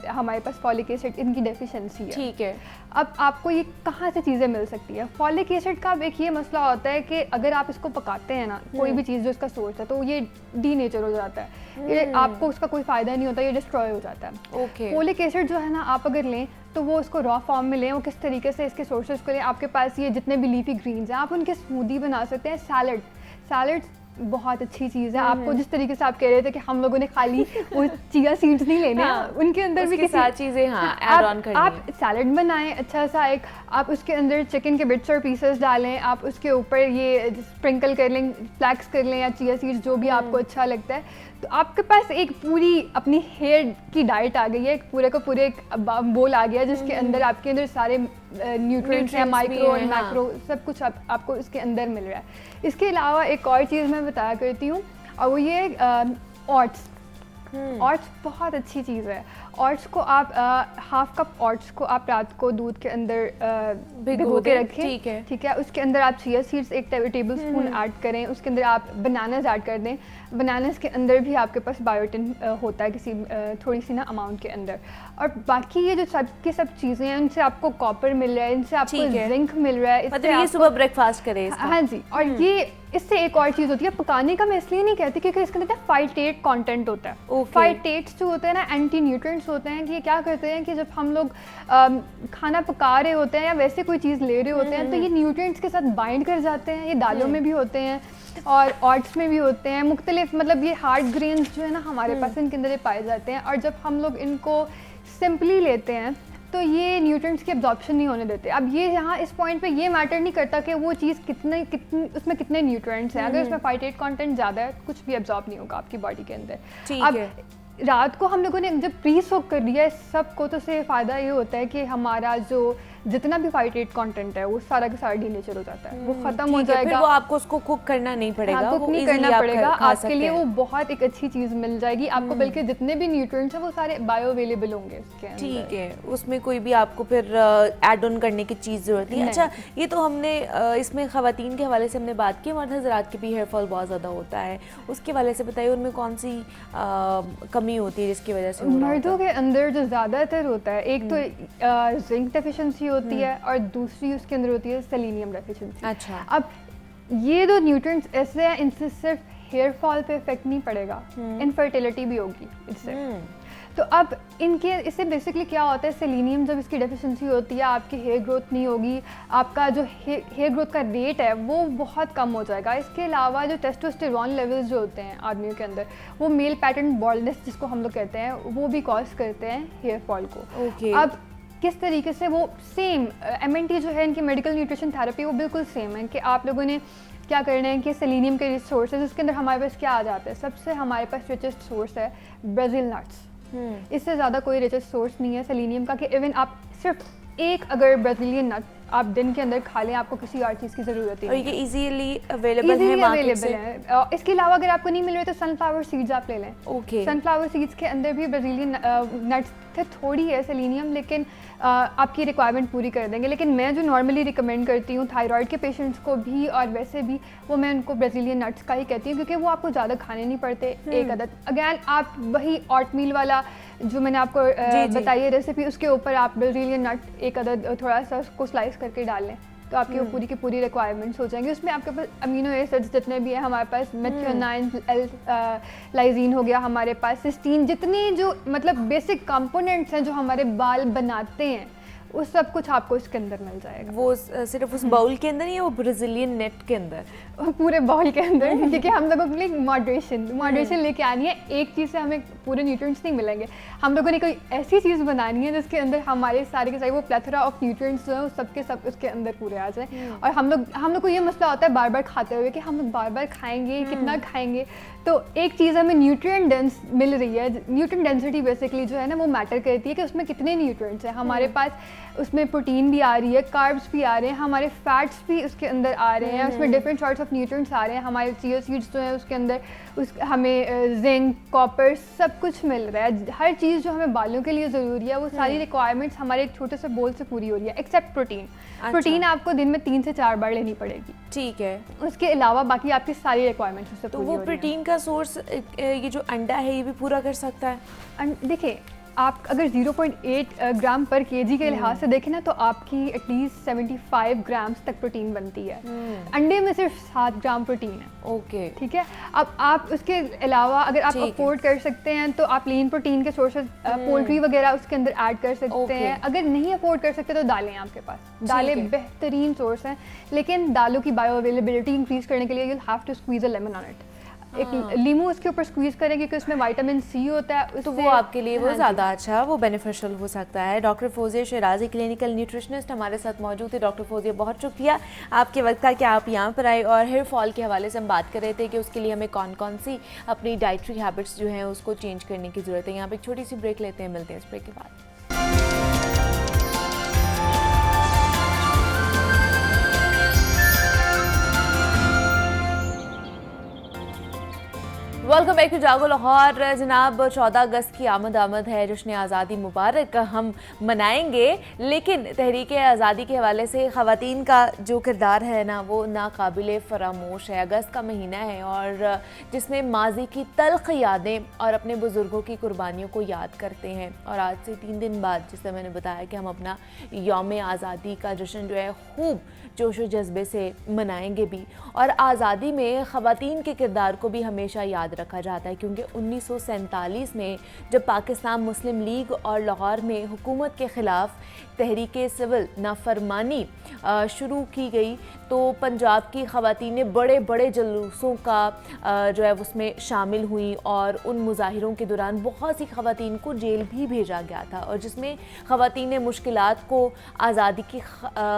हमारे पास फॉलिक एसिड, इनकी डेफिशिएंसी है। ठीक है। अब आपको ये कहाँ से चीज़ें मिल सकती है? फॉलिक एसिड का अब एक ये मसला होता है कि अगर आप इसको पकाते हैं ना, कोई भी चीज़ जो इसका सोर्स है, तो ये डीनेचर हो जाता है, ये आपको उसका कोई फ़ायदा नहीं होता, ये डिस्ट्रॉय हो जाता है। फोलिक एसिड जो है ना, आप अगर लें तो वो उसको रॉ फॉर्म में लें, वो किस तरीके से इसके सोर्सेज को लें। आपके पास ये जितने भी लीफी ग्रीन्स हैं, आप उनके स्मूदी बना सकते हैं। सैलड बहुत अच्छी चीज़ है। आपको जिस तरीके से आप कह रहे थे कि हम लोगों ने खाली वो चिया सीड्स नहीं लेने, उनके अंदर भी किसी साथ चीज़ें ऐड ऑन करनी है। आप सैलड बनाएं अच्छा सा एक, आप उसके अंदर चिकन के बिट्स और पीसेस डालें, आप उसके ऊपर ये स्प्रिंकल कर लें, फ्लैक्स कर लें या चिया सीड्स, जो भी आपको अच्छा लगता है, तो आपके पास एक पूरी अपनी हेयर की डाइट आ गई है, एक पूरे का पूरे एक बोल आ गया जिसके अंदर आपके अंदर सारे न्यूट्रिएंट्स हैं, माइक्रो और मैक्रो, सब कुछ आपको इसके अंदर मिल रहा है। इसके अलावा एक और चीज़ मैं बताया करती हूँ और वो ये ओट्स। ओट्स बहुत अच्छी चीज़ है। ओट्स को आप हाफ कप ओट्स को आप रात को दूध के अंदर भिगो के रखें, ठीक है। उसके अंदर आप chia seeds 1 table spoon add करें, उसके अंदर आप बनानास ऐड कर दें। बनानास के अंदर भी आपके पास बायोटिन होता है किसी थोड़ी सी ना अमाउंट के अंदर। और बाकी ये जो सब चीज़ें हैं, इनसे आपको कॉपर मिल रहा है, इनसे आपको जिंक मिल रहा है, मतलब ये सुबह ब्रेकफास्ट करें। हाँ जी। और ये इससे एक और चीज़ होती है, पकाने का मैं इसलिए नहीं कहती क्योंकि इसके अंदर फाइटेट कंटेंट होता है। फाइटेट्स जो होते हैं ना, एंटी न्यूट्रिएंट्स होते हैं, कि ये क्या करते हैं कि जब हम लोग खाना पका रहे होते हैं या वैसे कोई चीज़ ले रहे होते हैं, तो ये न्यूट्रिएंट्स के साथ बाइंड कर जाते हैं। ये दालों में भी होते हैं और ओट्स में भी होते हैं, मुख्तलिफ, मतलब ये हार्ड ग्रेन्स जो है ना हमारे पास, इनके अंदर ये पाए जाते हैं। और जब हम लोग इनको सिंपली लेते हैं तो ये न्यूट्रिएंट्स की एब्जॉर्प्शन नहीं होने देते। अब ये यहाँ इस पॉइंट पे ये मैटर नहीं करता कि वो चीज़ कितने उसमें कितने न्यूट्रिएंट्स हैं, अगर उसमें फाइटेट कंटेंट ज़्यादा है, कुछ भी एब्जॉर्ब नहीं होगा आपकी बॉडी के अंदर। अब रात को हम लोगों ने जब प्री सोक कर दिया है सबको, तो उससे फ़ायदा ये होता है कि हमारा जो जितना भी फाइटेट कंटेंट है वो सारा का सारा डीनेचर हो जाता है, वो खत्म हो जाएगा। फिर वो आपको उसको कुक करना नहीं पड़ेगा, कुक नहीं करना पड़ेगा, आपके लिए वो बहुत एक अच्छी चीज़ मिल जाएगी आपको, बल्कि जितने भी न्यूट्रिएंट्स हैं वो सारे बायो अवेलेबल होंगे इसके अंदर। ठीक है, उसमें कोई भी आपको फिर ऐड ऑन करने की चीज़ ज़रूरत नहीं। अच्छा, ये तो हमने इसमें ख़वातीन के हवाले से हमने बात की, मर्द हज़रात के भी हेयर फॉल बहुत ज़्यादा होता है, उसके हवाले से बताइए, उनमें कौन सी कमी होती है जिसकी वजह से? मर्दों के अंदर जो ज़्यादातर होता है, एक तो जिंक डेफिशिएंसी होती है और दूसरी उसके अंदर होती है सेलेनियम डेफिशिएंसी। अच्छा। अब ये दो न्यूट्रिएंट्स ऐसे हैं, इनसे सिर्फ हेयर फॉल पे इफेक्ट नहीं पड़ेगा, इनफर्टिलिटी भी होगी इससे। तो अब इनके इससे बेसिकली क्या होता है, सेलेनियम जब इसकी डेफिशिएंसी होती है आपकी हेयर ग्रोथ नहीं होगी, आपका जो हेयर ग्रोथ का रेट है वो बहुत कम हो जाएगा। इसके अलावा जो टेस्टोस्टेरोन लेवल्स जो होते हैं आदमियों के अंदर, वो मेल पैटर्न बॉल्डनेस जिसको हम लोग कहते हैं, वो भी कॉज करते हैं हेयर फॉल को। अब किस तरीके से वो सेम MNT जो है इनकी मेडिकल न्यूट्रिशन थेरेपी वो बिल्कुल सेम है कि आप लोगों ने क्या करना है कि सेलेनियम के रिसोर्सेज उसके अंदर हमारे पास क्या आ जाता है, सबसे हमारे पास रिचेस्ट सोर्स है ब्राज़ील नट्स। इससे ज़्यादा कोई रिचेस्ट सोर्स नहीं है सेलेनियम का कि इवन आप सिर्फ एक अगर ब्राज़ीलियन नट आप दिन के अंदर खा लें, आपको किसी और चीज़ की ज़रूरत है। और ये इजीली अवेलेबल है मार्केट से। इसके अलावा अगर आपको नहीं मिल रहे तो सनफ्लावर सीड्स आप ले लें। ओके। सनफ्लावर सीड्स के अंदर भी ब्राज़ीलियन नट्स थे, थोड़ी है सेलेनियम, लेकिन आपकी रिक्वायरमेंट पूरी कर देंगे। लेकिन मैं जो नॉर्मली रिकमेंड करती हूँ थायराइड के पेशेंट्स को भी और वैसे भी, वो मैं उनको ब्राज़ीलियन नट्स का ही कहती हूँ क्योंकि वो आपको ज़्यादा खाने नहीं पड़ते। एक अदद अगैन आप वही ऑटमील वाला जो मैंने आपको बताई है रेसिपी, उसके ऊपर आप ब्राज़ीलियन नट एक अदद थोड़ा सा उसको स्लाइस करके डाल लें तो आपकी वो पूरी की पूरी रिक्वायरमेंट्स हो जाएंगी। उसमें आपके पास अमीनो एसिड्स जितने भी हैं हमारे पास, मेथियोनाइन, लाइजीन हो गया हमारे पास, सिस्टीन, जितने जो मतलब बेसिक कंपोनेंट्स हैं जो हमारे बाल बनाते हैं, वो सब कुछ आपको इसके अंदर मिल जाएगा। वो सिर्फ उस बाउल के अंदर या वो ब्राज़ीलियन नेट के अंदर? पूरे बाउल के अंदर, क्योंकि हम लोगों के लिए मॉडरेशन लेके आनी है। एक चीज़ से हमें पूरे न्यूट्रिएंट्स नहीं मिलेंगे, हम लोगों ने कोई ऐसी चीज़ बनानी है जिसके अंदर हमारे सारे के सारे वो प्लेथरा ऑफ न्यूट्रिएंट्स जो है वो सबके सब उसके अंदर पूरे आ जाए। और हम लोग को ये मसला होता है बार बार खाते हुए कि हम लोग बार बार खाएंगे, कितना खाएंगे। तो एक चीज़ हमें न्यूट्रिएंट डेंस मिल रही है, न्यूट्रिएंट डेंसिटी बेसिकली जो है ना वो मैटर करती है कि उसमें कितने न्यूट्रिएंट्स हैं हमारे पास। उसमें प्रोटीन भी आ रही है, कार्ब्स भी आ रहे हैं, हमारे फैट्स भी उसके अंदर आ रहे हैं, उसमें डिफरेंट सॉर्ट्स ऑफ न्यूट्रिएंट्स आ रहे हैं। हमारे चिया सीड्स जो है उसके अंदर हमें जिंक, कॉपर सब कुछ मिल रहा है। हर चीज़ जो हमें बालों के लिए ज़रूरी है वो सारी रिक्वायरमेंट्स हमारे एक छोटे से बोल से पूरी हो रही है, एक्सेप्ट प्रोटीन। प्रोटीन आपको दिन में 3 से 4 बार लेनी पड़ेगी, ठीक है। उसके अलावा बाकी आपकी सारी रिक्वायरमेंट्स उससे पूरी हो रही है। तो वो प्रोटीन का सोर्स ये जो अंडा है ये भी पूरा कर सकता है? देखिए, आप अगर 0.8 ग्राम पर केजी के लिहाज से देखें ना तो आपकी एटलीस्ट 75 ग्राम्स तक प्रोटीन बनती है। अंडे में सिर्फ 7 ग्राम प्रोटीन है। ओके, ठीक है। अब आप उसके अलावा अगर आप अफोर्ड कर सकते हैं तो आप लीन प्रोटीन के सोर्सेज पोल्ट्री वगैरह उसके अंदर ऐड कर सकते हैं। अगर नहीं अफोर्ड कर सकते तो दालें आपके पास, दालें बेहतरीन सोर्स हैं। लेकिन दालों की बायो अवेलेबिलिटी इंक्रीज करने के लिए you have to squeeze a lemon on it. एक लीमू उसके ऊपर स्क्वीज करें क्योंकि उसमें विटामिन सी होता है, तो वो आपके लिए वो ज़्यादा अच्छा, वो बेनिफिशियल हो सकता है। डॉक्टर फौजिया शराजी क्लिनिकल न्यूट्रिशनिस्ट हमारे साथ मौजूद थे। डॉक्टर फौजिया बहुत शुक्रिया आपके वक्त का कि आप यहाँ पर आए। और हेयर फॉल के हवाले से हम बात कर रहे थे कि उसके लिए हमें कौन कौन सी अपनी डाइटरी हैबिट्स जो हैं उसको चेंज करने की ज़रूरत है। यहाँ पर एक छोटी सी ब्रेक लेते हैं, मिलते हैं इस ब्रेक के बाद। वेलकम बैक टू जागो लाहौर। जनाब 14 अगस्त की आमद है, जश्न आज़ादी मुबारक हम मनाएंगे, लेकिन तहरीक आज़ादी के हवाले से ख़वातीन का जो किरदार है ना वो नाकाबिले फ़रामोश है। अगस्त का महीना है और जिसमें माजी की तल्ख़ यादें और अपने बुज़ुर्गों की कुर्बानियों को याद करते हैं। और आज से 3 दिन बाद, जिससे मैंने बताया कि हम अपना यौम आज़ादी का जश्न जो है खूब जोश व जज्बे से मनाएंगे भी। और आज़ादी में ख़वातीन के किरदार को भी हमेशा याद रखा जाता है, क्योंकि 1947 में जब पाकिस्तान मुस्लिम लीग और लाहौर में हुकूमत के ख़िलाफ़ तहरीक सिविल नाफरमानी शुरू की गई तो पंजाब की ख़वातीनें बड़े बड़े जुलूसों का जो है उसमें शामिल हुई और उन मुजाहिरों के दौरान बहुत सी ख़वातीन को जेल भी भेजा गया था, और जिसमें ख़वातीन ने मुश्किलात को आज़ादी की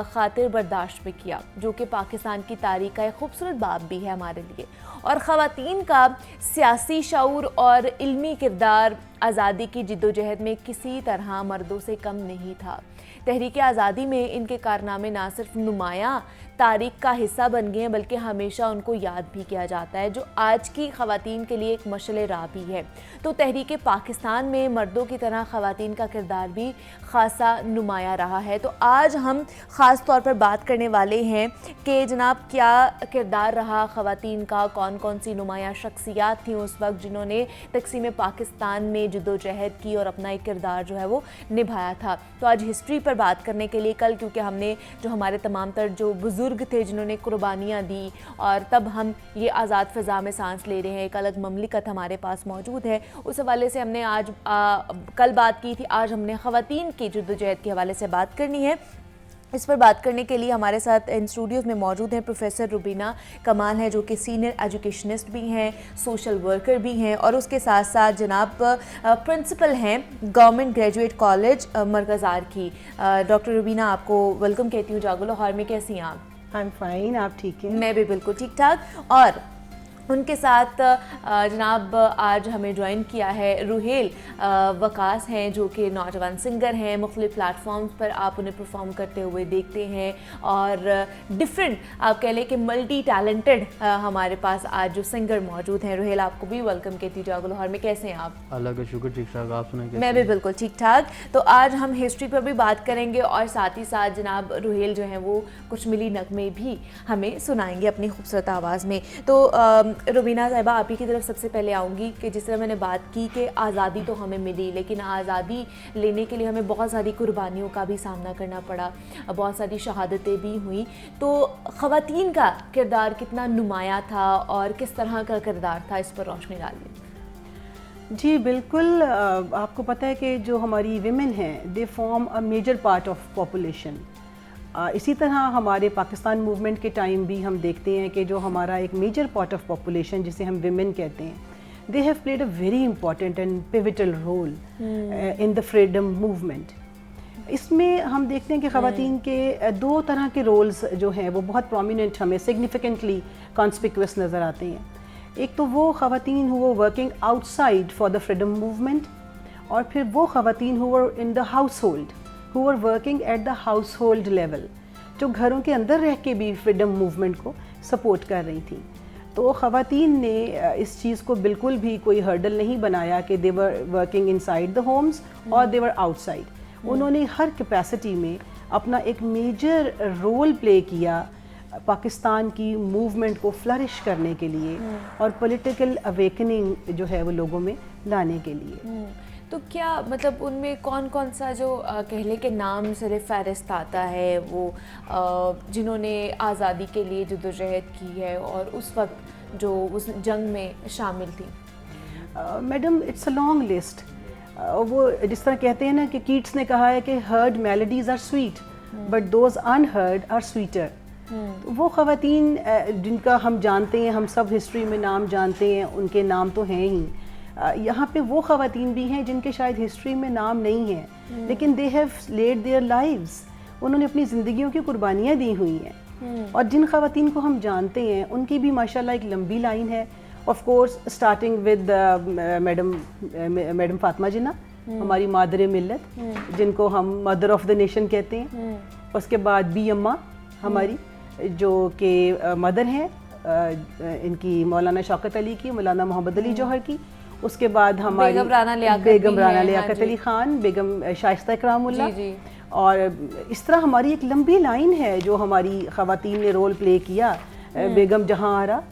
खातिर बर्दाश्त भी किया, जो कि पाकिस्तान की तारीख़ का एक खूबसूरत बाब भी है हमारे लिए। और ख़वातीन का सियासी शऊर और इल्मी किरदार आज़ादी की जिद्दोजहद में किसी तरह मर्दों से कम नहीं था। तहरीक आज़ादी में इनके कारनामे ना सिर्फ नुमायाँ तारीख़ का हिस्सा बन गए हैं, बल्कि हमेशा उनको याद भी किया जाता है, जो आज की ख़वातीन के लिए एक मशअल राह भी है। तो तहरीक पाकिस्तान में मर्दों की तरह ख़वातीन का किरदार भी ख़ासा नुमाया रहा है। तो आज हम ख़ास तौर पर बात करने वाले हैं कि जनाब क्या किरदार रहा ख़वातीन का, कौन कौन सी नुमाया शख्सियात थी उस वक्त जिन्होंने तक़सीम पाकिस्तान में जद्दोजहद की और अपना एक किरदार जो है वो निभाया था। तो आज हिस्ट्री पर बात करने के लिए कल, क्योंकि हमने जो हमारे तमाम तर जो बुज़ुर्ग थे जिन्होंने कुर्बानियाँ दी और तब हम ये आज़ाद फ़िज़ा में सांस ले रहे हैं, एक अलग ममलिकत हमारे पास मौजूद है, उस हवाले से हमने आज कल बात की थी। आज हमने ख़वातीन की जद्दोजहद के हवाले से बात करनी है। इस पर बात करने के लिए हमारे साथ इन स्टूडियोज़ में मौजूद हैं प्रोफेसर रुबीना कमाल हैं, जो कि सीनियर एजुकेशनिस्ट भी हैं, सोशल वर्कर भी हैं, और उसके साथ साथ जनाब प्रिंसिपल हैं government graduate college Markaz are की। डॉक्टर रुबीना, आपको वेलकम कहती हूँ जागो लाहौर में। कैसी हैं आप? आई एम फाइन, आप ठीक हैं? मैं भी बिल्कुल ठीक ठाक। और उनके साथ जनाब आज हमें ज्वाइन किया है रुहेल वकास हैं, जो कि नौजवान सिंगर हैं, मुख्तलिफ प्लेटफॉर्म्स पर आप उन्हें परफॉर्म करते हुए देखते हैं और डिफरेंट आप कह लें कि मल्टी टैलेंटेड हमारे पास आज जो सिंगर मौजूद हैं। रुहेल, आपको भी वेलकम कहती हूँ जागो लाहौर में। कैसे हैं आप? अल्लाह का शुक्र, ठीक ठाक। आप सुनाएं? मैं भी बिल्कुल ठीक ठाक। तो आज हम हिस्ट्री पर भी बात करेंगे और साथ ही साथ जनाब रुहेल जो हैं वो कुछ मिली नगमे भी हमें सुनाएंगे अपनी खूबसूरत आवाज़ में। तो रुबीना साहिबा, आप ही की तरफ सबसे पहले आऊँगी कि जिस तरह मैंने बात की कि आज़ादी तो हमें मिली, लेकिन आज़ादी लेने के लिए हमें बहुत सारी कुर्बानियों का भी सामना करना पड़ा, बहुत सारी शहादतें भी हुई। तो ख़वातीन का किरदार कितना नुमाया था और किस तरह का किरदार था, इस पर रोशनी डालिए। जी बिल्कुल, आपको पता है कि जो हमारी विमेन हैं they form a major part of population. इसी तरह हमारे पाकिस्तान मूवमेंट के टाइम भी हम देखते हैं कि जो हमारा एक मेजर पार्ट ऑफ पॉपुलेशन जिसे हम विमेन कहते हैं, they have played a very important and pivotal role in the freedom movement. इसमें हम देखते हैं कि ख़वातीन के दो तरह के रोल्स जो हैं वो बहुत प्रोमिनेंट, हमें सिग्निफिकेंटली कॉन्स्पिक्यूअस नज़र आते हैं। एक तो वो ख़वातीन who were working outside for the freedom movement, और फिर वो ख़वातीन who were in the house hold, who were working at the household level, जो घरों के अंदर रह के भी फ्रीडम मूवमेंट को सपोर्ट कर रही थी। तो ख़वातीन ने इस चीज़ को बिल्कुल भी कोई हर्डल नहीं बनाया कि they were working inside the homes और दे वर आउटसाइड। उन्होंने हर कैपेसिटी में अपना एक मेजर रोल प्ले किया पाकिस्तान की मूवमेंट को फ्लरिश करने के लिए और पॉलिटिकल अवेकनिंग जो है वो लोगों में लाने के लिए। तो क्या मतलब उनमें कौन कौन सा जो कहले के नाम सिर्फ फहरिस्त आता है वो जिन्होंने आज़ादी के लिए जद्दोजहद की है और उस वक्त जो उस जंग में शामिल थी? Madam, it's a long list. वो जिस तरह कहते हैं ना कि कीट्स ने कहा है कि heard melodies are sweet but those unheard are sweeter. तो वो ख़वातीन जिनका हम जानते हैं, हम सब हिस्ट्री में नाम जानते हैं, उनके नाम तो हैं ही। यहाँ पे वो ख़वातीन भी हैं जिनके शायद हिस्ट्री में नाम नहीं है, लेकिन they have led their lives, उन्होंने अपनी ज़िंदगियों की कुर्बानियाँ दी हुई हैं। और जिन ख़वातीन को हम जानते हैं उनकी भी माशाल्लाह एक लंबी लाइन है। Of course starting with madam Fatima Jinnah, हमारी मादर मिल्लत, जिनको हम मदर ऑफ द नेशन कहते हैं। उसके बाद बी अम्मा हमारी, जो कि मदर हैं इनकी मौलाना शौकत अली की, मौलाना मोहम्मद अली जौहर की। उसके बाद हमारी बेगम राना लियाकत अली ख़ान, बेगम शाइस्ता इकरामुल्लाह, और इस तरह हमारी एक लंबी लाइन है जो हमारी ख़वातीन ने रोल प्ले किया। बेगम जहां आरा,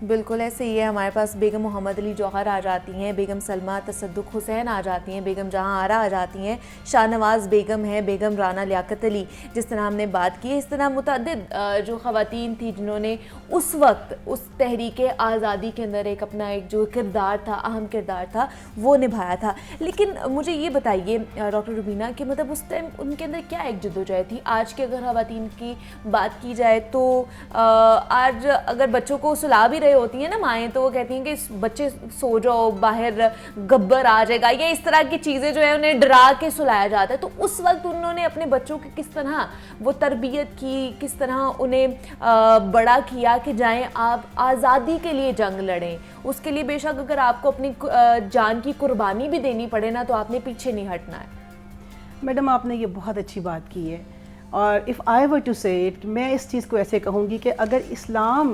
बिल्कुल ऐसे ही है। हमारे पास बेगम मोहम्मद अली जौहर आ जाती हैं, बेगम सलमा तसद्दुक हुसैन आ जाती हैं, बेगम जहां आरा आ जाती हैं, शाहनवाज़ बेगम है, बेगम राना लियाकत अली, जिस तरह हमने बात की। इस तरह मुतअद्दिद जो ख़वातीन थी जिन्होंने उस वक्त उस तहरीक आज़ादी के अंदर एक अपना एक जो किरदार था, अहम किरदार था, वो निभाया था। लेकिन मुझे ये बताइए डॉक्टर रुबीना कि मतलब उस टाइम उनके अंदर क्या एक जद्दोजहद थी? आज के अगर ख़वातीन की बात की जाए तो आज अगर बच्चों को सुला भी होती है ना माएँ, तो वो कहती हैं कि बच्चे सो जाओ, बाहर गब्बर आ जाएगा, या इस तरह की चीज़ें जो है उन्हें डरा के सुलाया जाता है। तो उस वक्त उन्होंने अपने बच्चों की किस तरह वो तरबियत की, किस तरह उन्हें बड़ा किया कि जाएं आप आज़ादी के लिए जंग लड़ें। उसके लिए बेशक अगर आपको अपनी जान की कुर्बानी भी देनी पड़े ना, तो आपने पीछे नहीं हटना है। मैडम, आपने ये बहुत अच्छी बात की है, और इफ़ आई वर टू से इट, मैं इस चीज़ को ऐसे कहूँगी कि अगर इस्लाम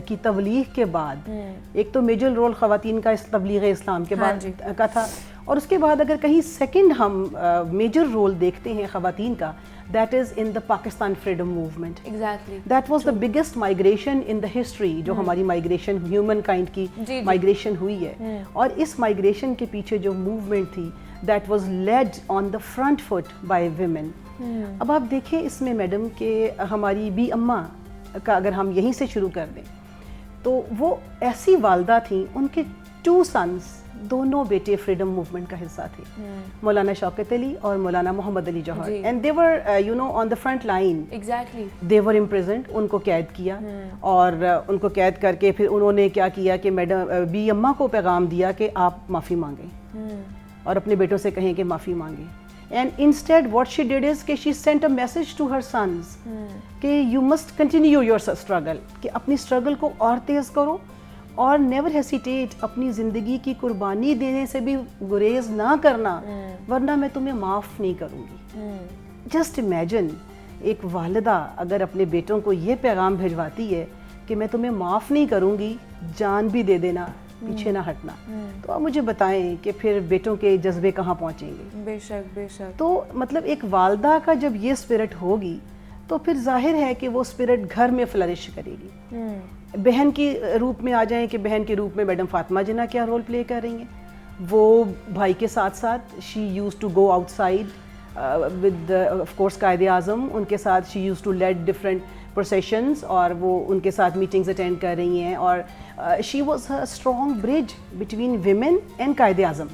की तबलीग के बाद, एक तो मेजर रोल ख़वातीन का इस तबलीग इस्लाम के बाद का था, और उसके बाद अगर कहीं सेकंड हम मेजर रोल देखते हैं ख़वातीन का, that is in the Pakistan freedom movement. Exactly that was the biggest migration in the history, जो हमारी माइग्रेशन ह्यूमन काइंड की जी। माइग्रेशन हुई है। और इस माइग्रेशन के पीछे जो मूवमेंट थी, that was laid on the front foot by women. अब आप देखिए इसमें मैडम के हमारी बी अम्मा का अगर हम यहीं से शुरू कर दें, तो वो ऐसी वालदा थी, उनके 2 सन्स, दोनों बेटे फ्रीडम मूवमेंट का हिस्सा थे, मौलाना शौकत अली और मौलाना मोहम्मद अली जौहर, जी। And they were you know on the front line. Exactly they were imprisoned, उनको कैद किया और उनको कैद करके फिर उन्होंने क्या किया कि मैडम बी अम्मा को पैगाम दिया कि आप माफ़ी मांगें और अपने बेटों से कहें कि माफ़ी मांगें। And instead what she did is कि she sent a message to her sons कि you must continue your struggle, कि अपनी स्ट्रगल को और तेज़ करो और नेवर हेसिटेट, अपनी ज़िंदगी की कुर्बानी देने से भी गुरेज ना करना, वरना मैं तुम्हें माफ़ नहीं करूँगी। जस्ट इमेजिन, एक वालिदा अगर अपने बेटों को ये पैगाम भिजवाती है कि मैं तुम्हें माफ़ नहीं करूँगी, जान भी दे देना, पीछे ना हटना, तो आप मुझे बताएं कि फिर बेटों के जज्बे कहाँ पहुँचेंगे। बेशक बेशक। तो मतलब एक वालिदा का जब ये स्पिरिट होगी तो फिर जाहिर है कि वो स्पिरिट घर में फ्लरिश करेगी। बहन की रूप में आ जाएं कि बहन के रूप में मैडम फातिमा जिन्ना क्या रोल प्ले कर रही हैं। वो भाई के साथ साथ she used to go outside with of course Quaid-e Azam, उनके साथ she used to led different processions और वो उनके साथ मीटिंग्स अटेंड कर रही हैं और she was a strong bridge between women and कायदे आज़म।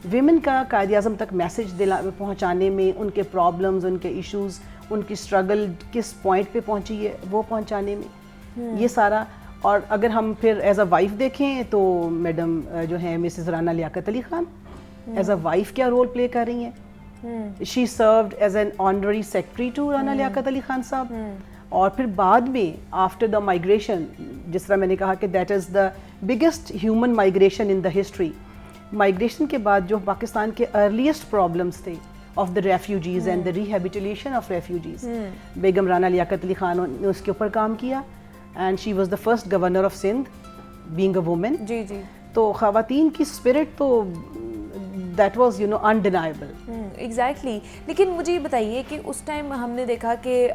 विमेन का कायदे आज़म तक मैसेज पहुँचाने में, उनके प्रॉब्लम्स, उनके इश्यूज़, उनकी स्ट्रगल किस पॉइंट पे पहुँची है वो पहुँचाने में, ये सारा। और अगर हम फिर एज अ वाइफ देखें तो मैडम जो है Mrs Rana Liaquat Ali Khan as a wife क्या रोल प्ले कर रही हैं। She served as an honorary secretary to Rana Liaquat Ali Khan Sahab. और फिर बाद में आफ्टर द माइग्रेशन, जिस तरह मैंने कहा कि that is the biggest human migration in the history, migration के बाद जो पाकिस्तान के अर्लीस्ट प्रॉब्लम्स थे of the refugees and the rehabilitation of refugees, Begum Rana Liaquat Ali Khan ने उसके ऊपर काम किया and she was the first governor of Sindh being a women. जी जी। तो ख़वातीन की स्पिरिट तो that was you know undeniable. Exactly. लेकिन मुझे ये बताइए कि उस टाइम हमने देखा कि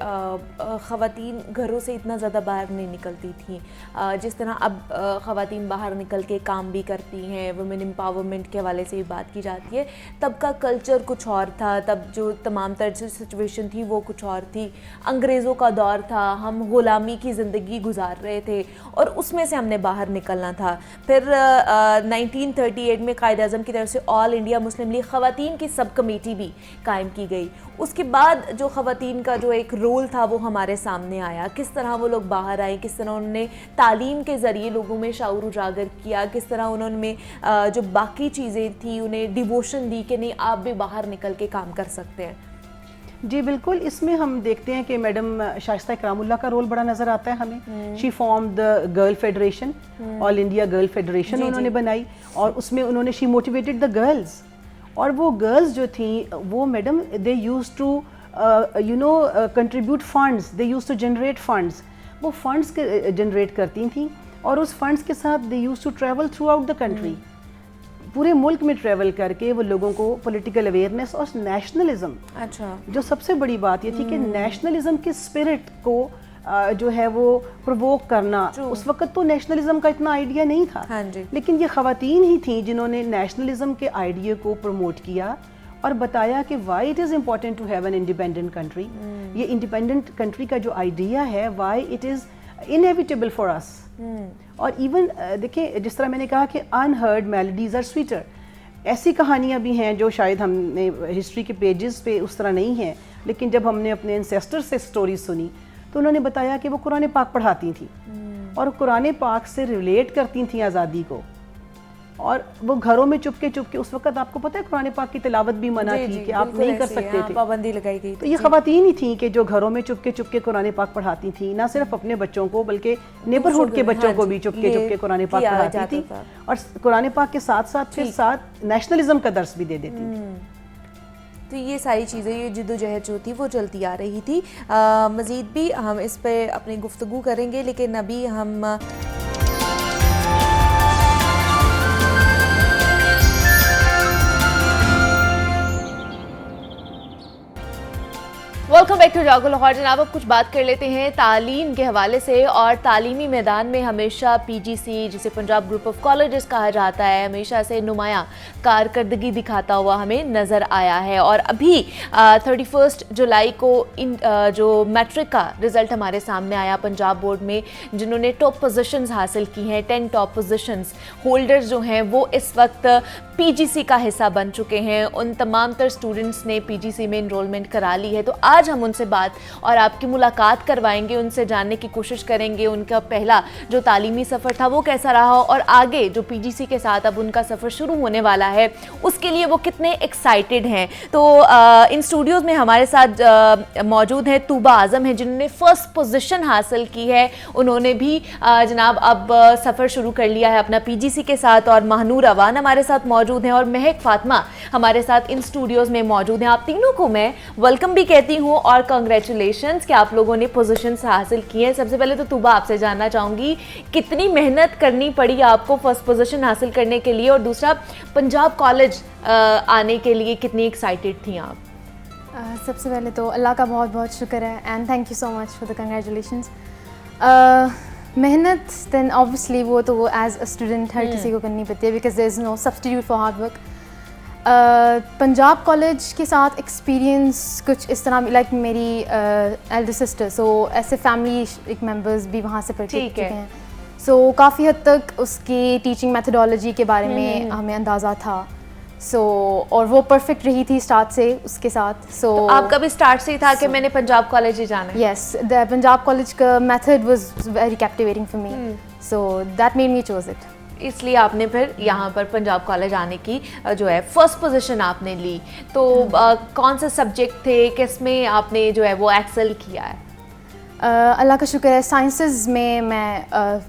ख़वातीन घरों से इतना ज़्यादा बाहर नहीं निकलती थी, जिस तरह अब ख़वातीन बाहर निकल के काम भी करती हैं, वुमेन एम्पावरमेंट के हवाले से भी बात की जाती है। तब का कल्चर कुछ और था, तब जो तमाम तरह से सिचुएशन थी वो कुछ और थी। अंग्रेज़ों का दौर था, हम ग़ुलामी की ज़िंदगी गुजार रहे थे और उसमें से हमने बाहर निकलना था। फिर 1938 में कायदे आज़म की तरफ से ऑल इंडिया मुस्लिम लीग ख़वातीन की सब कमेटी भी कायम की गई। उसके बाद जो ख़वातीन का जो एक रोल था वो हमारे सामने आया, किस तरह वो लोग बाहर आए, किस तरह उन्होंने तालीम के ज़रिए लोगों में शऊर उजागर किया, किस तरह उन्होंने जो बाकी चीज़ें थी उन्हें डिवोशन दी कि नहीं आप भी बाहर निकल के काम कर सकते हैं। जी बिल्कुल, इसमें हम देखते हैं कि मैडम शाइस्ता इकरामुल्लाह का रोल बड़ा नज़र आता है हमें। She form the girl federation, all India girl federation उन्होंने बनाई और उसमें उन्होंने शी मोटिवेटेड द गर्ल्स। और वो गर्ल्स जो थी वो madam they used to you know contribute funds, they used to generate funds. वो फंड्स जनरेट करती थी और उस फंड्स के साथ they used to travel throughout the country, पूरे मुल्क में ट्रैवल करके वो लोगों को पॉलिटिकल अवेयरनेस और नेशनलिज्म, अच्छा, जो सबसे बड़ी बात ये थी कि नेशनलिज्म की स्पिरिट को जो है वो प्रोवोक करना। उस वक्त तो नेशनलिज्म का इतना आइडिया नहीं था, हाँ जी। लेकिन ये ख़वातीन ही थी जिन्होंने नेशनलिज्म के आइडिया को प्रमोट किया और बताया कि why it is important to have an independent country. ये इंडिपेंडेंट कंट्री का जो आइडिया है, why it is inevitable for us. और इवन देखिए, जिस तरह मैंने कहा कि अनहर्ड मेलोडीज आर स्वीटर, ऐसी कहानियाँ भी हैं जो शायद हमने हिस्ट्री के पेजेस पे उस तरह नहीं हैं, लेकिन जब हमने अपने एंसेस्टर से स्टोरीज सुनी तो उन्होंने बताया कि वो कुरान पाक पढ़ाती थी और कुरान पाक से रिलेट करती थी आज़ादी को। और वो घरों में चुपके उस वक्त आपको पता है कुरान पाक की तिलावत भी मना थी कि आप नहीं कर सकते थे, पाबंदी लगाई गई। तो ये ख़वातीन ही थी कि जो घरों में चुपके कुरान पाक पढ़ाती थी, ना सिर्फ अपने बच्चों को बल्कि नेबरहुड के बच्चों को भी चुपके कुरान पाक पढ़ाती थी और कुरान पाक के साथ साथ फिर साथ नेशनलिज्म का दर्स भी दे देती थी। तो ये सारी चीज़ें, ये जिद्दोजहद जो थी वो चलती आ रही थी। मज़ीद भी हम इस पर अपनी गुफ्तगू करेंगे, लेकिन अभी हम वेलकम बैक टू जागो लाहौर। जनाब, अब कुछ बात कर लेते हैं तालीम के हवाले से। और तालीमी मैदान में हमेशा पीजीसी, जिसे पंजाब ग्रुप ऑफ कॉलेजेस कहा जाता है, हमेशा से नुमायां कारकर्दगी दिखाता हुआ हमें नज़र आया है। और अभी 31 जुलाई को जो मैट्रिक का रिज़ल्ट हमारे सामने आया पंजाब बोर्ड में, जिन्होंने टॉप पोजीशंस हासिल की हैं, 10 टॉप पोजीशंस होल्डर्स जो हैं वो इस वक्त पीजीसी का हिस्सा बन चुके हैं। उन तमाम तर स्टूडेंट्स ने पीजीसी में इनरोलमेंट करा ली है। तो आज हम उनसे बात और आपकी मुलाकात करवाएंगे, उनसे जानने की कोशिश करेंगे उनका पहला जो तालीमी सफ़र था वो कैसा रहा, और आगे जो पीजीसी के साथ अब उनका सफ़र शुरू होने वाला है उसके लिए वो कितने एक्साइटेड हैं। तो इन स्टूडियोज़ में हमारे साथ मौजूद हैं तूबा आज़म हैं, जिन्होंने फर्स्ट पोजीशन हासिल की है। उन्होंने भी जनाब अब सफ़र शुरू कर लिया है अपना पीजीसी के साथ। और महानूर अवान हमारे साथ मौजूद हैं और महक फातिमा हमारे साथ इन स्टूडियोज़ में मौजूद हैं। आप तीनों को मैं वेलकम भी कहती हूँ और कांग्रेचुलेशंस कि आप लोगों ने पोजीशंस हासिल की हैं। सबसे पहले तो तूबा आपसे जानना चाहूँगी, कितनी मेहनत करनी पड़ी आपको फर्स्ट पोजीशन हासिल करने के लिए, और दूसरा पंजाब कॉलेज आने के लिए कितनी एक्साइटेड थी आप? सबसे पहले तो अल्लाह का बहुत बहुत शुक्र है and thank you so much for the congratulations. मेहनत दैन ऑब्वियसली वो एज अ स्टूडेंट हर किसी को करनी पड़ती है, because there is no substitute for hard work. Punjab college के साथ एक्सपीरियंस कुछ इस तरह, लाइक मेरी एल्डर सिस्टर, सो ऐसे फैमिली एक मेंबर्स भी वहाँ से पढ़ के चुके हैं। सो काफ़ी हद तक उसकी टीचिंग मेथडोलॉजी के बारे में हमें अंदाज़ा था। और वो परफेक्ट रही थी स्टार्ट से उसके साथ। तो आपका भी स्टार्ट से ही था कि मैंने पंजाब कॉलेज ही जाना है? यस, द पंजाब कॉलेज का method was very captivating for me, so that made me choose it. इसलिए आपने फिर यहाँ पर पंजाब कॉलेज आने की जो है फर्स्ट पोजीशन आपने ली। तो कौन से सब्जेक्ट थे, किस में आपने जो है वो एक्सेल किया है? अल्लाह का शुक्र है, साइंसेस में मैं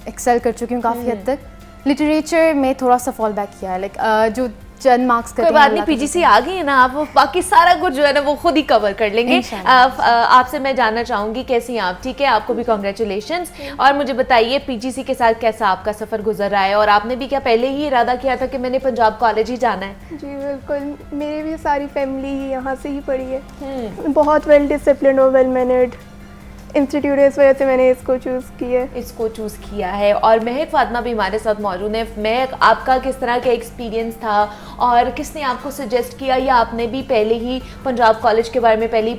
एक्सेल कर चुकी हूँ काफ़ी हद तक। लिटरेचर में थोड़ा सा फॉल बैक किया है, लाइक जो चंद मार्क्स करते हैं। कोई बात नहीं, पीजीसी आ गई है ना, आप बाकी सारा कुछ जो है ना वो खुद ही कवर कर लेंगे। आपसे मैं जानना चाहूँगी कैसी हैं आप? ठीक है, आपको भी कॉन्ग्रेचुलेशंस। और मुझे बताइए पीजीसी के साथ कैसा आपका सफ़र गुजर रहा है, और आपने भी क्या पहले ही इरादा किया था कि मैंने पंजाब कॉलेज ही जाना है? जी बिल्कुल, मेरी भी सारी फैमिली ही यहाँ से ही पढ़ी है। बहुत वेल डिसिप्लिन और वेल मैनर्ड इंस्टीट्यूट है, इस वजह से मैंने इसको चूज़ किया है। और महक फातिमा भी हमारे साथ मौजूद है। महक, आपका किस तरह का एक्सपीरियंस था और किसने आपको सजेस्ट किया, या आपने भी पहले ही पंजाब कॉलेज के बारे में पहले ही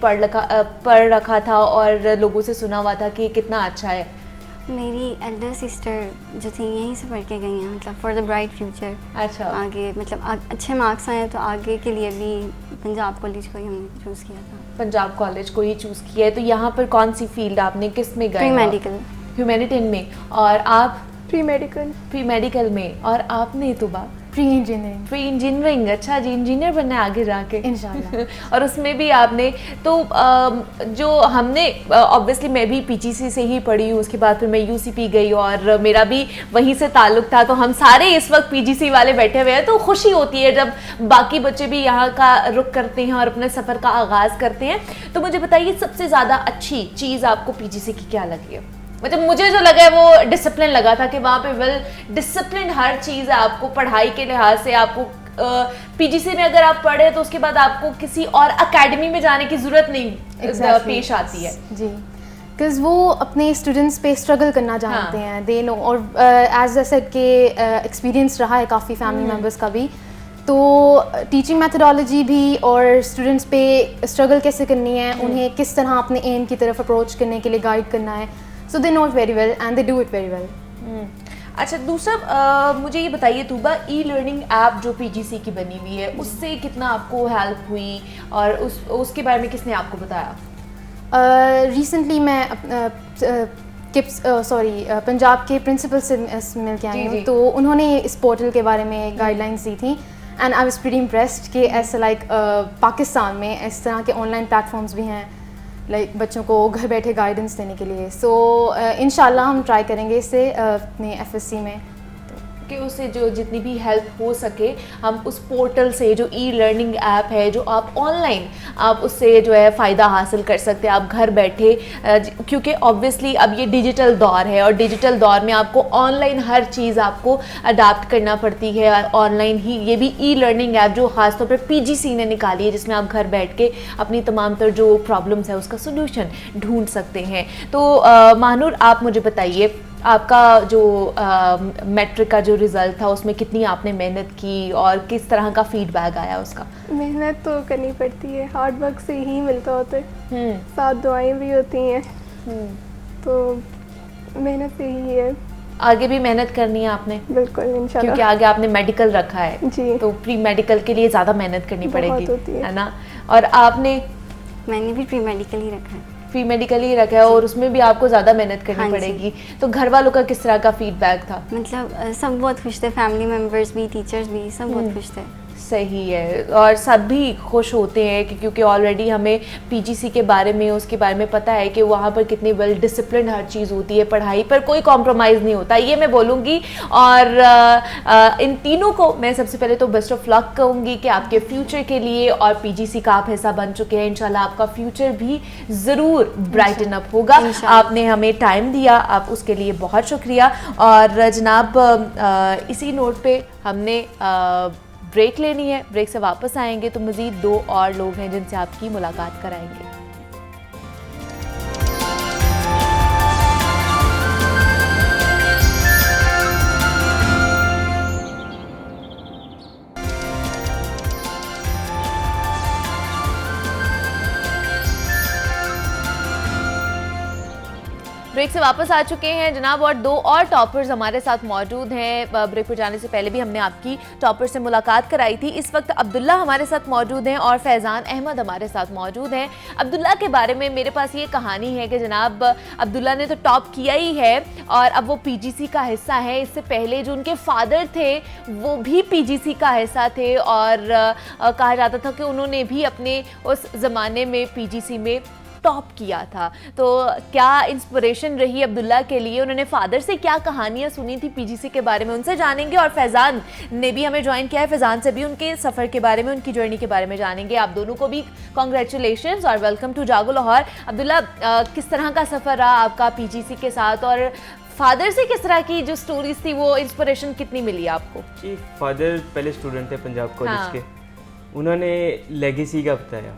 पढ़ रखा था और लोगों से सुना हुआ था कि कितना अच्छा है? मेरी एल्डर सिस्टर जो थी यहीं से पढ़ के गई हैं, मतलब फॉर द ब्राइट फ्यूचर। अच्छा, आगे मतलब अच्छे मार्क्स आए तो आगे के लिए भी पंजाब कॉलेज को ही हमने चूज़ किया था। पंजाब कॉलेज को ही चूज़ किया है। तो यहाँ पर कौन सी फील्ड आपने, किस में गए? Pre medical. ह्यूमैनिटीज में। और आप? प्री मेडिकल में। और आपने तो बात प्री इंजीनियरिंग। अच्छा जी, इंजीनियर बनना है आगे जाके इंशाल्लाह। और उसमें भी आपने तो जो हमने ऑब्वियसली मैं भी पीजीसी से ही पढ़ी हूँ, उसके बाद फिर मैं यूसीपी गई और मेरा भी वहीं से ताल्लुक था। तो हम सारे इस वक्त पीजीसी वाले बैठे हुए हैं, तो खुशी होती है जब बाकी बच्चे भी यहाँ का रुख करते हैं और अपने सफ़र का आगाज़ करते हैं। तो मुझे बताइए सबसे ज़्यादा अच्छी चीज़ आपको पीजीसी की क्या लगी है? मतलब मुझे जो लगा है वो डिसिप्लिन लगा था कि वहाँ पे वेल डिसिप्लिन हर चीज़ है। आपको पढ़ाई के लिहाज से आपको पीजीसी में अगर आप पढ़े तो उसके बाद आपको किसी और एकेडमी में जाने की ज़रूरत नहीं पेश आती है। जी, बिकॉज वो अपने स्टूडेंट्स पे स्ट्रगल करना जानते हैं, दे नो। और एज अ सेड के एक्सपीरियंस रहा है काफ़ी फैमिली मेम्बर्स का भी, तो टीचिंग मेथडोलॉजी भी और स्टूडेंट्स पे स्ट्रगल कैसे करनी है, उन्हें किस तरह अपने एम की तरफ अप्रोच करने के लिए गाइड करना है। So they know it very well and they do it very well. अच्छा, दूसरा मुझे ये बताइए तूबा, ई लर्निंग ऐप जो पीजीसी की बनी हुई है उससे कितना आपको हेल्प हुई, और उसके बारे में किसने आपको बताया? रिसेंटली मैं पंजाब के प्रिंसिपल से मिल के आई हूँ, तो उन्होंने इस पोर्टल के बारे में गाइडलाइंस दी थी and I was pretty impressed कि ऐसा लाइक पाकिस्तान में इस तरह के ऑनलाइन प्लेटफॉर्म्स भी हैं लाइक बच्चों को घर बैठे गाइडेंस देने के लिए। सो इंशाल्लाह हम ट्राई करेंगे इसे अपने एफएससी में। कि उससे जो जितनी भी हेल्प हो सके हम उस पोर्टल से, जो ई लर्निंग ऐप है, जो आप ऑनलाइन आप उससे जो है फ़ायदा हासिल कर सकते हैं आप घर बैठे, क्योंकि ऑब्वियसली अब ये डिजिटल दौर है और डिजिटल दौर में आपको ऑनलाइन हर चीज़ आपको अडाप्ट करना पड़ती है। ऑनलाइन ही ये भी ई लर्निंग ऐप जो ख़ासतौर पर पीजीसी ने निकाली है, जिसमें आप घर बैठ के अपनी तमाम तर जो प्रॉब्लम्स है उसका सोल्यूशन ढूंढ सकते हैं। तो महानूर, आप मुझे बताइए, आपका जो मैट्रिक का जो रिज़ल्ट था उसमें कितनी आपने मेहनत की और किस तरह का फीडबैक आया उसका? मेहनत तो करनी पड़ती है, हार्ड वर्क से ही मिलता होता है, साथ दुआएं भी होती हैं, तो मेहनत से ही है। आगे भी मेहनत करनी है आपने? बिल्कुल, इंशाल्लाह। क्योंकि आगे आपने मेडिकल रखा है जी, तो प्री मेडिकल के लिए ज़्यादा मेहनत करनी पड़ेगी, होती है ना? और आपने? मैंने भी प्री मेडिकल ही रखा है। प्री मेडिकल ही रखा है और उसमें भी आपको ज़्यादा मेहनत करनी हाँ जी। पड़ेगी। तो घर वालों का किस तरह का फीडबैक था? मतलब सब बहुत खुश थे, फैमिली मेम्बर्स भी, टीचर्स भी, सब बहुत खुश थे। सही है, और सब भी खुश होते हैं कि क्योंकि ऑलरेडी हमें पीजीसी के बारे में, उसके बारे में पता है कि वहाँ पर कितनी वेल डिसिप्लिन हर चीज़ होती है, पढ़ाई पर कोई कॉम्प्रोमाइज़ नहीं होता, ये मैं बोलूँगी। और इन तीनों को मैं सबसे पहले तो बेस्ट ऑफ लक कहूँगी कि आपके फ्यूचर के लिए, और पीजीसी का आप हिस्सा बन चुके हैं, इंशाल्लाह आपका फ्यूचर भी ज़रूर ब्राइटन अप होगा। आपने हमें टाइम दिया, आप उसके लिए बहुत शुक्रिया। और जनाब, इसी नोट पे हमने ब्रेक लेनी है, ब्रेक से वापस आएंगे तो मज़ीद 2 और लोग हैं जिनसे आपकी मुलाकात कराएंगे। ब्रेक से वापस आ चुके हैं जनाब, और 2 और टॉपर्स हमारे साथ मौजूद हैं। ब्रेक पर जाने से पहले भी हमने आपकी टॉपर से मुलाकात कराई थी। इस वक्त अब्दुल्ला हमारे साथ मौजूद हैं और फैज़ान अहमद हमारे साथ मौजूद हैं। अब्दुल्ला के बारे में मेरे पास ये कहानी है कि जनाब अब्दुल्ला ने तो टॉप किया ही है और अब वो पीजीसी का हिस्सा है। इससे पहले जो उनके फादर थे वो भी पीजीसी का हिस्सा थे और कहा जाता था कि उन्होंने भी अपने उस ज़माने में पीजीसी में टॉप किया था। तो क्या इंस्पिरेशन रही अब्दुल्ला के लिए, उन्होंने फादर से क्या कहानियाँ सुनी थी पीजीसी के बारे में, उनसे जानेंगे। और फैज़ान ने भी हमें ज्वाइन किया है, फैज़ान से भी उनके सफ़र के बारे में, उनकी जर्नी के बारे में जानेंगे। आप दोनों को भी कॉन्ग्रेचुलेशंस और वेलकम टू जागो लाहौर। अब्दुल्ला, किस तरह का सफ़र रहा आपका पीजीसी के साथ, और फादर से किस तरह की जो स्टोरीज थी वो इंस्पिरेशन कितनी मिली आपको? जी, फादर पहले स्टूडेंट थे पंजाब कॉलेज के, उन्होंने लेगेसी का बताया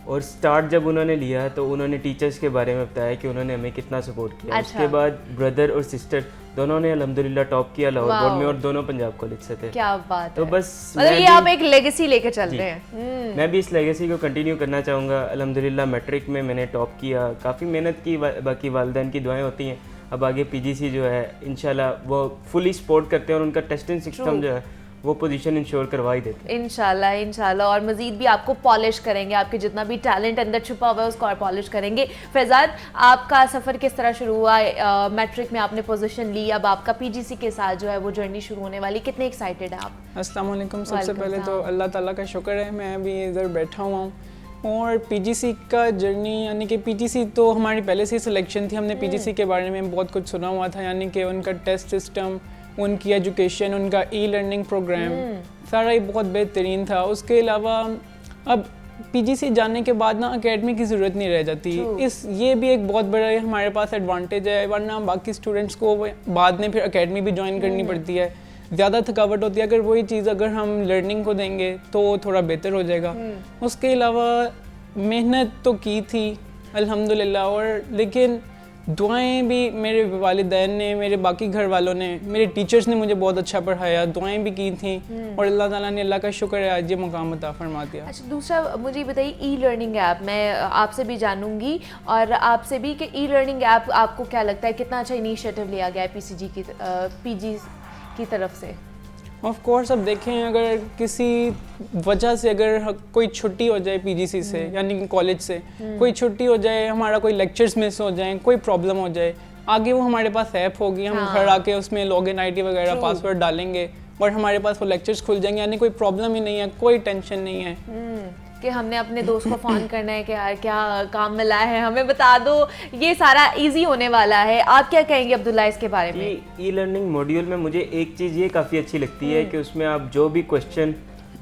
और स्टार्ट जब उन्होंने लिया तो उन्होंने टीचर्स के बारे में बताया कि उन्होंने हमें कितना सपोर्ट किया। उसके बाद ब्रदर और सिस्टर दोनों ने अल्हम्दुलिल्लाह टॉप किया लाहौर बोर्ड में और दोनों पंजाब कॉलेज से थे। क्या बात तो है। बस मतलब ये आप एक लेगेसी लेके चल रहे हैं। मैं भी इस लेगेसी को कंटिन्यू करना चाहूँगा। अल्हम्दुलिल्लाह मैट्रिक में मैंने टॉप किया, काफ़ी मेहनत की, बाकी वालिदैन की दुआएं होती हैं। अब आगे पीजीसी जो है इंशाल्लाह वो फुली सपोर्ट करते हैं और उनका टेस्टिंग सिस्टम जो है वो पोजीशन इंश्योर करवा ही देते हैं इंशाल्लाह इंशाल्लाह। और मज़ीद भी आपको पॉलिश करेंगे, आपके जितना भी टैलेंट अंदर छुपा हुआ है उसको और पॉलिश करेंगे। फैज़ान, आपका सफ़र किस तरह शुरू हुआ? मैट्रिक में आपने पोजीशन ली, अब आपका पीजीसी के साथ जो है वो जर्नी शुरू होने वाली, कितने एक्साइटेड हैं आप? अस्सलाम वालेकुम। सबसे पहले तो अल्लाह ताला का शुक्र है मैं अभी इधर बैठा हुआ हूँ। और पीजीसी का जर्नी, यानी कि पीजीसी तो हमारी पहले से सिलेक्शन थी, हमने पीजीसी के बारे में बहुत कुछ सुना हुआ था, यानी कि उनका टेस्ट सिस्टम, उनकी एजुकेशन, उनका ई लर्निंग प्रोग्राम सारा ही बहुत बेहतरीन था। उसके अलावा अब पीजीसी जाने के बाद ना एकेडमी की ज़रूरत नहीं रह जाती। ये भी एक बहुत बड़ा हमारे पास एडवांटेज है, वरना बाकी स्टूडेंट्स को बाद में फिर एकेडमी भी ज्वाइन करनी पड़ती है, ज़्यादा थकावट होती है। अगर वही चीज़ अगर हम लर्निंग को देंगे तो थोड़ा बेहतर हो जाएगा। उसके अलावा मेहनत तो की थी अल्हम्दुलिल्लाह, और लेकिन दुआएं भी मेरे वालिदैन ने, मेरे बाकी घर वालों ने, मेरे टीचर्स ने मुझे बहुत अच्छा पढ़ाया, दुआएं भी की थी और अल्लाह ताला ने, अल्लाह का शुक्र है, आज ये मुकाम अता फरमा दिया। अच्छा, दूसरा मुझे बताइए ई लर्निंग ऐप, मैं आपसे भी जानूंगी और आपसे भी कि ई लर्निंग ऐप आपको क्या लगता है, कितना अच्छा इनिशिएटिव लिया गया है पीजी की तरफ से? ऑफ कोर्स अब देखें, अगर किसी वजह से अगर कोई छुट्टी हो जाए पीजीसी से, यानी कि कॉलेज से कोई छुट्टी हो जाए, हमारा कोई लेक्चर्स मिस हो जाए, कोई प्रॉब्लम हो जाए, आगे वो हमारे पास ऐप होगी, हम घर आके उसमें लॉगिन आईडी वगैरह पासवर्ड डालेंगे और हमारे पास वो लेक्चर्स खुल जाएंगे, यानी कोई प्रॉब्लम ही नहीं है, कोई टेंशन नहीं है। कि हमने अपने दोस्त को फ़ोन करना है कि यार क्या काम मिला है, हमें बता दो, ये सारा इजी होने वाला है। आप क्या कहेंगे अब्दुल्ला इसके बारे में? ई लर्निंग मॉड्यूल में मुझे एक चीज़ ये काफ़ी अच्छी लगती है कि उसमें आप जो भी question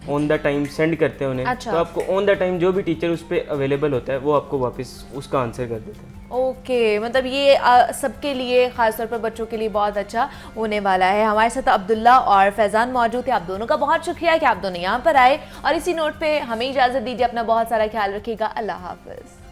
on the time send करते हैं उन्हें, अच्छा। तो आपको ऑन द टाइम जो भी टीचर उस पर अवेलेबल होता है वो आपको वापस उसका आंसर कर देता है। ओके, मतलब ये सबके लिए, खासतौर पर बच्चों के लिए बहुत अच्छा होने वाला है। हमारे साथ अब्दुल्ला और फैज़ान मौजूद थे। आप दोनों का बहुत शुक्रिया कि आप दोनों यहाँ पर आए, और इसी नोट पे हमें इजाज़त दीजिए। अपना बहुत सारा ख्याल रखिएगा। अल्लाह हाफ़िज़।